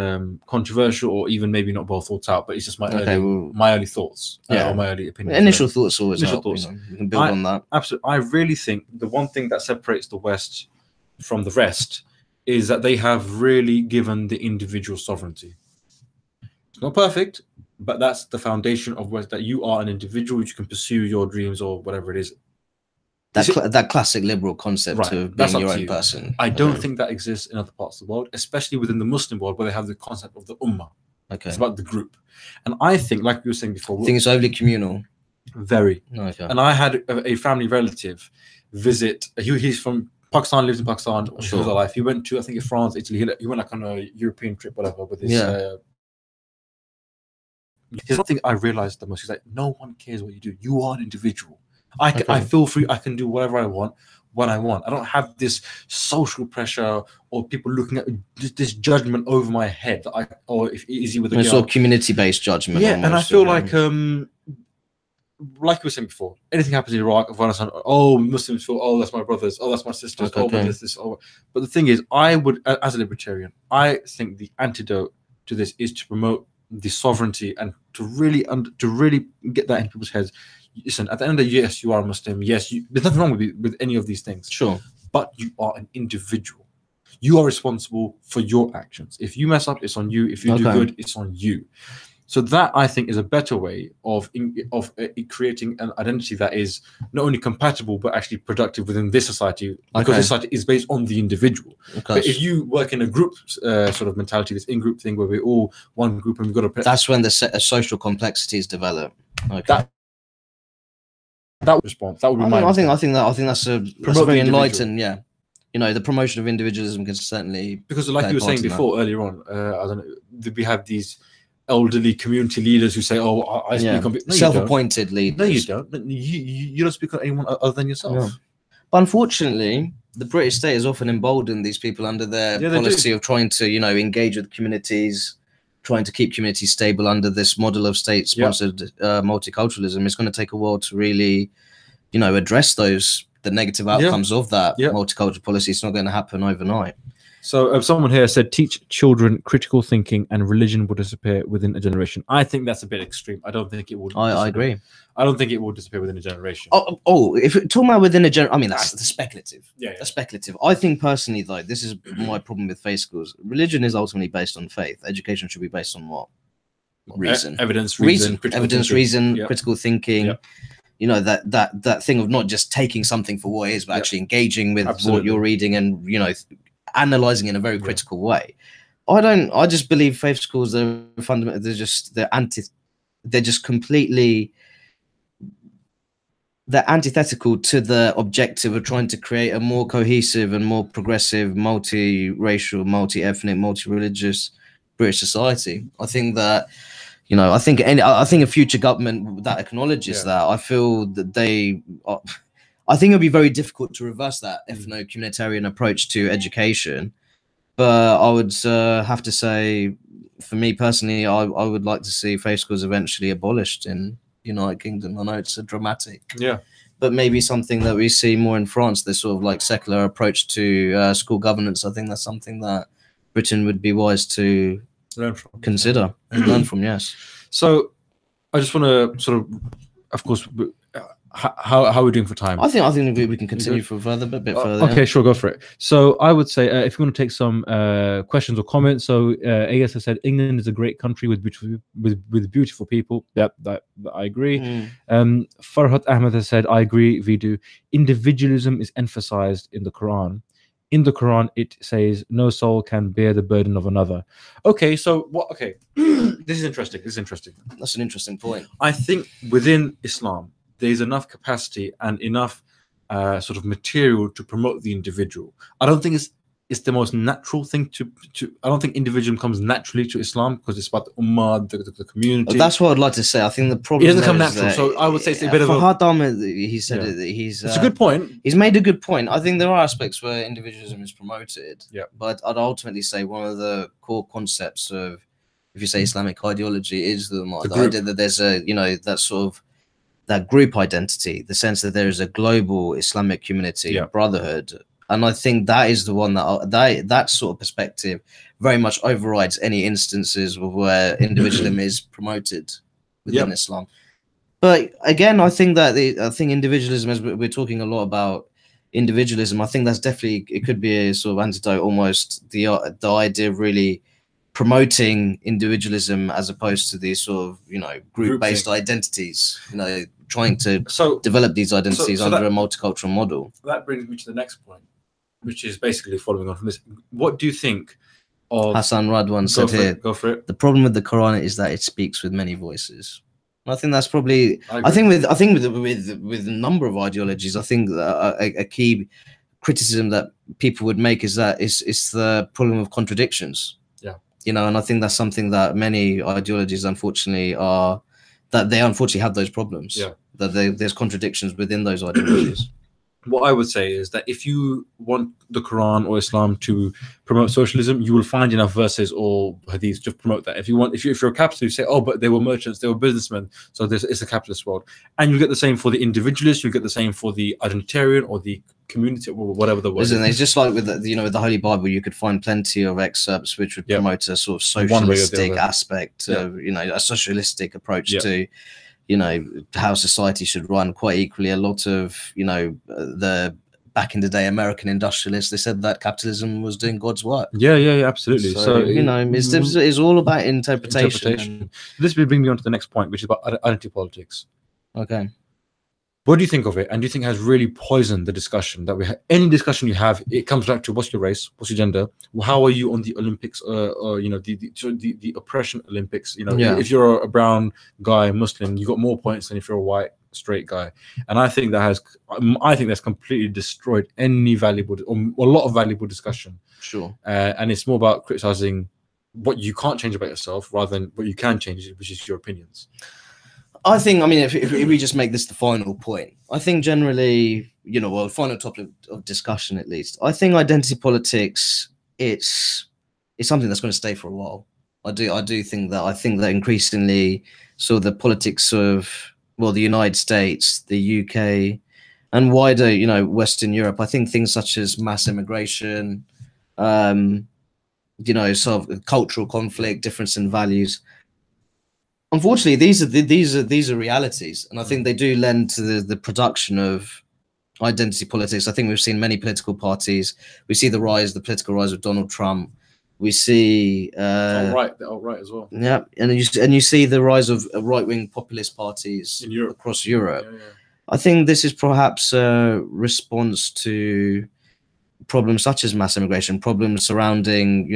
S1: controversial or even maybe not well thought out, but it's just my early thoughts or my early opinions.
S2: Initial thoughts always
S1: Initial
S2: help.
S1: Thoughts.
S2: You can build on that.
S1: Absolutely. I really think the one thing that separates the West from the rest is that they have really given the individual sovereignty. It's not perfect, but that's the foundation of West, that you are an individual, you can pursue your dreams or whatever it is.
S2: That classic liberal concept of being your own person.
S1: I don't think that exists in other parts of the world, especially within the Muslim world, where they have the concept of the ummah.
S2: Okay.
S1: It's about the group. And I think, like we were saying before,
S2: I think it's overly communal.
S1: Very.
S2: Okay.
S1: And I had a family relative visit. He's from Pakistan, lives in Pakistan all his life. He went to, I think, France, Italy. He went like on a European trip, whatever, with his. There's one thing I realized the most is like, no one cares what you do. You are an individual. I feel free. I can do whatever I want when I want. I don't have this social pressure or people looking at this judgment over my head. Or if easy with a
S2: sort of community-based judgment.
S1: Yeah, and I feel like you were saying before, anything happens in Iraq, Afghanistan, Muslims feel, that's my brothers, that's my sisters, this. But the thing is, I would, as a libertarian, I think the antidote to this is to promote the sovereignty and to really get that in people's heads. Listen, at the end of the day, yes, you are a Muslim. Yes, there's nothing wrong with any of these things.
S2: Sure.
S1: But you are an individual. You are responsible for your actions. If you mess up, it's on you. If you do good, it's on you. So that, I think, is a better way of creating an identity that is not only compatible but actually productive within this society, because this society is based on the individual. But if you work in a group sort of mentality, this in-group thing where we're all one group and we've got to...
S2: That's when the social complexities develop. Okay.
S1: That response. That would be
S2: I think that's a very enlightened. Yeah. The promotion of individualism can certainly...
S1: Because like you were saying before, earlier on, I don't know, we have these elderly community leaders who say, I speak on... No,
S2: self-appointed leaders.
S1: No, you don't. You don't speak on anyone other than yourself.
S2: Yeah. But unfortunately, the British state has often emboldened these people under their policy of trying to, engage with communities, trying to keep communities stable under this model of state-sponsored multiculturalism. It's going to take a while to really, address the negative outcomes of that multicultural policy. It's not going to happen overnight.
S1: So someone here said, teach children critical thinking and religion will disappear within a generation. I think that's a bit extreme. I don't think it would.
S2: I agree.
S1: I don't think it will disappear within a generation.
S2: If you're talking about within a generation, I mean, that's speculative.
S1: Yeah.
S2: That's speculative. I think personally, though, this is my problem with faith schools. Religion is ultimately based on faith. Education should be based on what? Reason.
S1: Evidence, reason.
S2: Critical thinking. Yeah. That thing of not just taking something for what it is, but actually engaging with what you're reading and, analyzing in a very critical way. I just believe faith schools are fundamental. They're just completely they're antithetical to the objective of trying to create a more cohesive and more progressive, multi-racial, multi-ethnic, multi-religious British society. I think that, you know, I think a future government that acknowledges that, I feel that they are, I think it'll be very difficult to reverse that ethno-communitarian approach to education. But I would have to say, for me personally, I would like to see faith schools eventually abolished in United Kingdom. I know it's a dramatic, but maybe something that we see more in France, this sort of like secular approach to school governance. I think that's something that Britain would be wise to
S1: learn from,
S2: consider and learn from. Yes.
S1: So I just want to sort of course, how are we doing for time?
S2: I think we can continue for a bit further.
S1: Okay, sure, go for it. So I would say if you want to take some questions or comments. So AS has said England is a great country with beautiful people. Yep, that I agree. Farhat Ahmed has said, I agree, Veedu. Individualism is emphasized in the Quran. In the Quran, it says no soul can bear the burden of another. Okay, so what? Okay, this is interesting.
S2: That's an interesting point.
S1: I think within Islam, there's enough capacity and enough sort of material to promote the individual. I don't think it's the most natural thing to I don't think individualism comes naturally to Islam because it's about the ummah, the community.
S2: That's what I'd like to say. I think the problem
S1: it doesn't come natural. So I would say it's a bit of a
S2: Farhad Ahmed, he said
S1: it's a good point.
S2: He's made a good point. I think there are aspects where individualism is promoted.
S1: Yeah.
S2: But I'd ultimately say one of the core concepts of, if you say Islamic ideology, is the idea that there's a, you know, that sort of that group identity, the sense that there is a global Islamic community, brotherhood. And I think that is the one that sort of perspective very much overrides any instances where individualism is promoted within Islam. But again, I think that I think individualism, as we're talking a lot about individualism, I think that's definitely, it could be a sort of antidote, almost the idea of really promoting individualism as opposed to these sort of, you know, group-based identities, you know, trying to develop these identities under a multicultural model.
S1: That brings me to the next point, which is basically following on from this. What do you think of
S2: Hassan Radwan said here?
S1: Go for it.
S2: The problem with the Quran is that it speaks with many voices. I think that's probably. I think with a number of ideologies, I think a key criticism that people would make is that it's the problem of contradictions. Yeah. You know, and I think that's something that many ideologies, unfortunately, unfortunately have those problems. Yeah. That there's contradictions within those ideologies.
S1: What I would say is that if you want the Quran or Islam to promote socialism, you will find enough verses or hadiths to promote that. If you're a capitalist, you say, oh, but they were merchants, they were businessmen, so it's a capitalist world. And you get the same for the individualist, you get the same for the identitarian or the community, or whatever the word is.
S2: It's just like with with the Holy Bible, you could find plenty of excerpts which would promote a sort of socialistic aspect of, a socialistic approach to, how society should run. Quite equally, a lot of, the back in the day American industrialists, they said that capitalism was doing God's work. Yeah,
S1: absolutely.
S2: So it's all about interpretation.
S1: This will bring me on to the next point, which is about identity politics.
S2: Okay.
S1: What do you think of it? And do you think it has really poisoned the discussion that we have? Any discussion you have, it comes back to what's your race, what's your gender, how are you on the Olympics, or the oppression Olympics? If you're a brown guy, Muslim, you got more points than if you're a white straight guy. And I think that's completely destroyed any valuable or a lot of valuable discussion.
S2: Sure.
S1: And it's more about criticizing what you can't change about yourself rather than what you can change, which is your opinions.
S2: I think, if we just make this the final point, I think generally, final topic of discussion at least, I think identity politics, it's something that's going to stay for a while. I do think that. I think that increasingly, so the politics of, the United States, the UK, and wider, Western Europe, I think things such as mass immigration, sort of cultural conflict, difference in values, unfortunately, these are realities, and I think they do lend to the production of identity politics. I think we've seen many political parties. We see the political rise of Donald Trump. We see
S1: alt-right as well.
S2: Yeah, and you see the rise of right-wing populist parties in Europe, across Europe. Yeah. I think this is perhaps a response to problems such as mass immigration, problems surrounding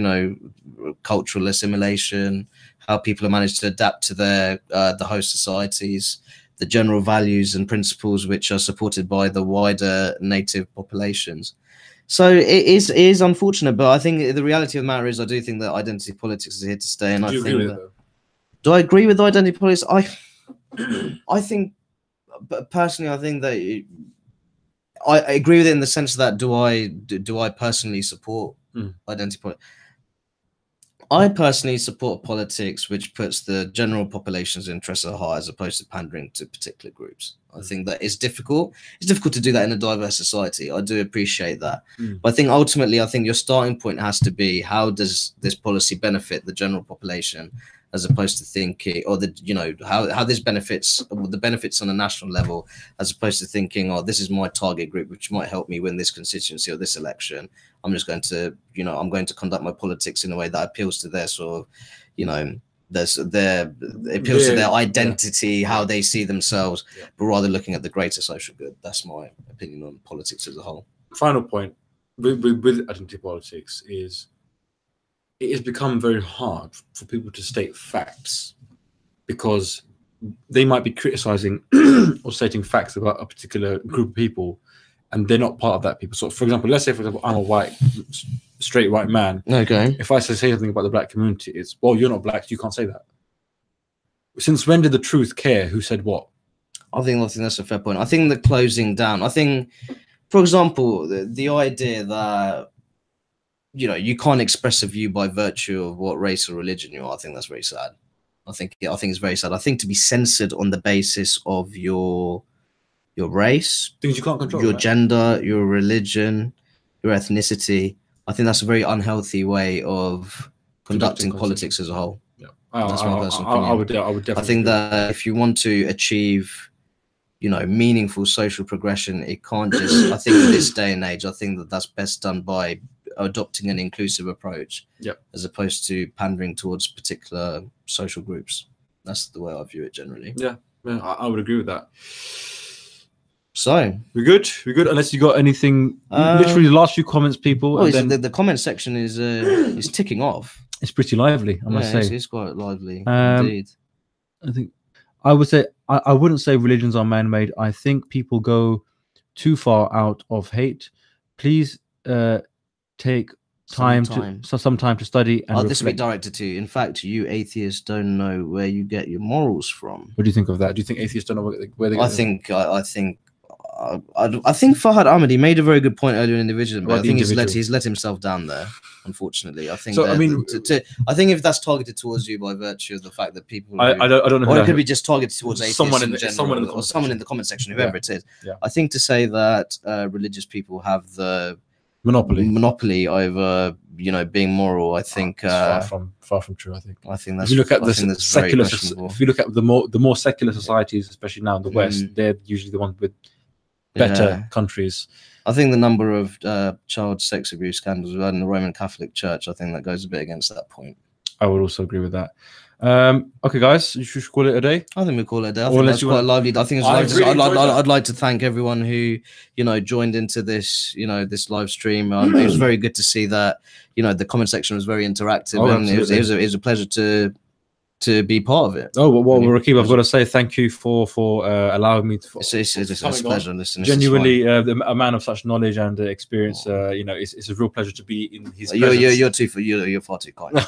S2: cultural assimilation, how people have managed to adapt to their the host societies, the general values and principles which are supported by the wider native populations. So it is unfortunate, but I think the reality of the matter is I do think that identity politics is here to stay. And do I agree with identity politics? I think, but personally, I think that I agree with it in the sense that do I personally support identity politics? I personally support politics which puts the general population's interests at heart as opposed to pandering to particular groups. I think that is difficult. It's difficult to do that in a diverse society. I do appreciate that. But I think ultimately, I think your starting point has to be, how does this policy benefit the general population, as opposed to thinking, or how this benefits the benefits on a national level, as opposed to thinking, oh, this is my target group, which might help me win this constituency or this election. I'm just going to, I'm going to conduct my politics in a way that appeals to their sort of, appeals to their identity, how they see themselves, but rather looking at the greater social good. That's my opinion on politics as a whole.
S1: Final point with identity politics is, it has become very hard for people to state facts, because they might be criticizing or stating facts about a particular group of people, and they're not part of that people. So, for example, let's say, for example, I'm a white, straight white man.
S2: Okay.
S1: If I say something about the black community, it's, well, you're not black, you can't say that. Since when did the truth care who said what?
S2: I think that's a fair point. I think the closing down. I think, for example, the idea that you can't express a view by virtue of what race or religion you are. I think that's very sad. I think it's very sad. I think to be censored on the basis of your race,
S1: things you can't control,
S2: your gender, your religion, your ethnicity, I think that's a very unhealthy way of conducting politics as a whole.
S1: Yeah,
S2: that's my personal opinion.
S1: I would definitely.
S2: I think that if you want to achieve, meaningful social progression, it can't just. I think in this day and age, I think that that's best done by adopting an inclusive approach, as opposed to pandering towards particular social groups. That's the way I view it generally.
S1: Yeah, I would agree with that.
S2: So
S1: we're good. Unless you got anything. Literally, the last few comments, people.
S2: Well, the comment section is ticking off.
S1: It's pretty lively, I must say.
S2: It's quite lively indeed.
S1: I think I would say I wouldn't say religions are man-made. I think people go too far out of hate. Please take some time to study. And
S2: this will be directed to you. In fact, you atheists don't know where you get your morals from.
S1: What do you think of that? Do you think atheists don't know where they get
S2: them? I think Fahad Ahmadi made a very good point earlier in the individual, but I think he's let himself down there, unfortunately. I think so. I mean, I think if that's targeted towards you by virtue of the fact that people,
S1: I don't know,
S2: or it could be just targeted towards atheists
S1: someone in
S2: the comment section, whoever it is. Yeah. I think to say that religious people have the monopoly over being moral, I think
S1: far from true. I think that's. If you look at the secular, if you look at the more secular societies, especially now in the West, they're usually the ones with better countries.
S2: I think the number of child sex abuse scandals we've had in the Roman Catholic Church, I think that goes a bit against that point.
S1: I would also agree with that. Okay, guys, you should call it a day.
S2: I think we call it a day. I think that's quite lively. I think I'd like to thank everyone who joined into this this live stream. It was very good to see that the comment section was very interactive, and it was a pleasure to be part of it.
S1: Oh, well, Rakib, I've got to say thank you for allowing me to.
S2: It's a pleasure. Listen,
S1: genuinely, a man of such knowledge and experience. It's a real pleasure to be in his.
S2: You're far too kind.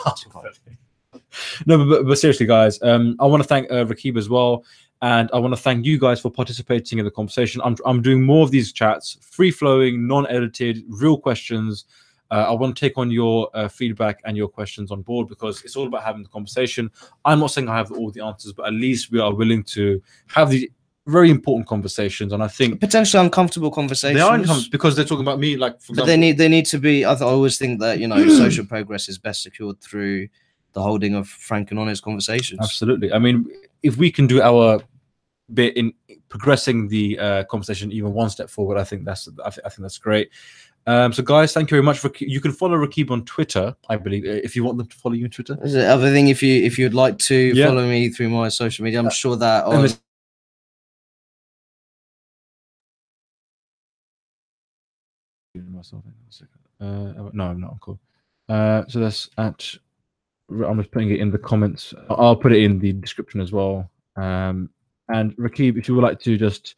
S1: No, but seriously, guys, I want to thank Rakib as well, and I want to thank you guys for participating in the conversation. I'm doing more of these chats, free flowing, non-edited, real questions. I want to take on your feedback and your questions on board, because it's all about having the conversation. I'm not saying I have all the answers, but at least we are willing to have the very important conversations. And I think
S2: potentially uncomfortable conversations.
S1: They are uncomfortable because they're talking about me, like, for example,
S2: but they need to be. I always think that social progress is best secured through the holding of frank and honest conversations.
S1: Absolutely. I mean, if we can do our bit in progressing the conversation even one step forward, I think that's great. So guys, thank you very much. You can follow Rakib on Twitter, I believe, if you want them to follow you on Twitter.
S2: Is it other thing if you'd like to follow me through my social media? I'm sure that on
S1: no, I'm not. Cool. So that's at. I'm just putting it in the comments. I'll put it in the description as well. And And Rakib, if you would like to just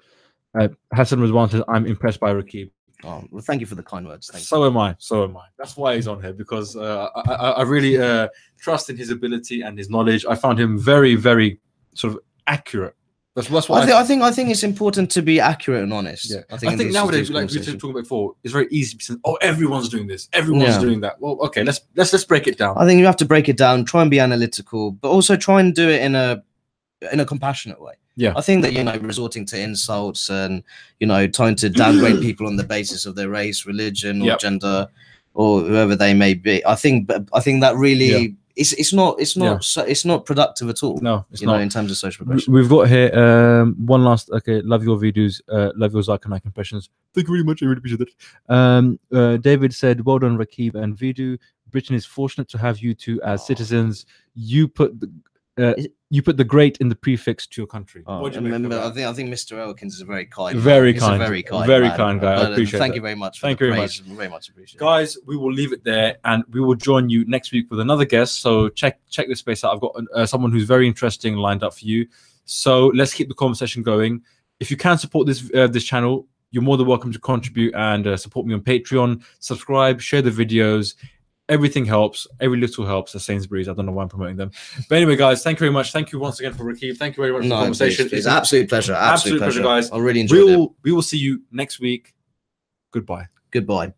S1: Hassan Rizwan says, I'm impressed by Rakib.
S2: Oh, well, thank you for the kind words. Thank
S1: So am I. So am I. That's why he's on here, because I really trust in his ability and his knowledge. I found him very, very sort of accurate. That's what
S2: I think it's important to be accurate and honest.
S1: Yeah.
S2: I
S1: think nowadays, like we were talking about before, it's very easy to say, oh, everyone's doing this, everyone's doing that. Well, okay, let's break it down.
S2: I think you have to break it down, try and be analytical, but also try and do it in a compassionate way.
S1: Yeah.
S2: I think that, resorting to insults and, trying to downgrade people on the basis of their race, religion, or gender, or whoever they may be. I think that really it's not productive at all.
S1: No, it's not
S2: in terms of social progression.
S1: We've got here one last. Okay, love your videos, love your Zarkanite impressions. Thank you very much. I really appreciate it. David said, "Well done, Rakib and Veedu. Britain is fortunate to have you two as citizens. You put the great in the prefix to your country."
S2: I think Mr. Elkins is a very kind,
S1: very
S2: man.
S1: kind guy. I appreciate.
S2: Thank you very much.
S1: Thank you very much.
S2: Very much appreciated.
S1: Guys, we will leave it there, and we will join you next week with another guest. So check this space out. I've got someone who's very interesting lined up for you. So let's keep the conversation going. If you can support this channel, you're more than welcome to contribute and support me on Patreon. Subscribe, share the videos. Everything helps. Every little helps. At Sainsbury's, I don't know why I'm promoting them. But anyway, guys, thank you very much. Thank you once again for Rakib. Thank you very much for the conversation.
S2: It's an absolute pleasure. Absolute pleasure,
S1: guys.
S2: I really enjoyed it.
S1: We will see you next week. Goodbye.
S2: Goodbye.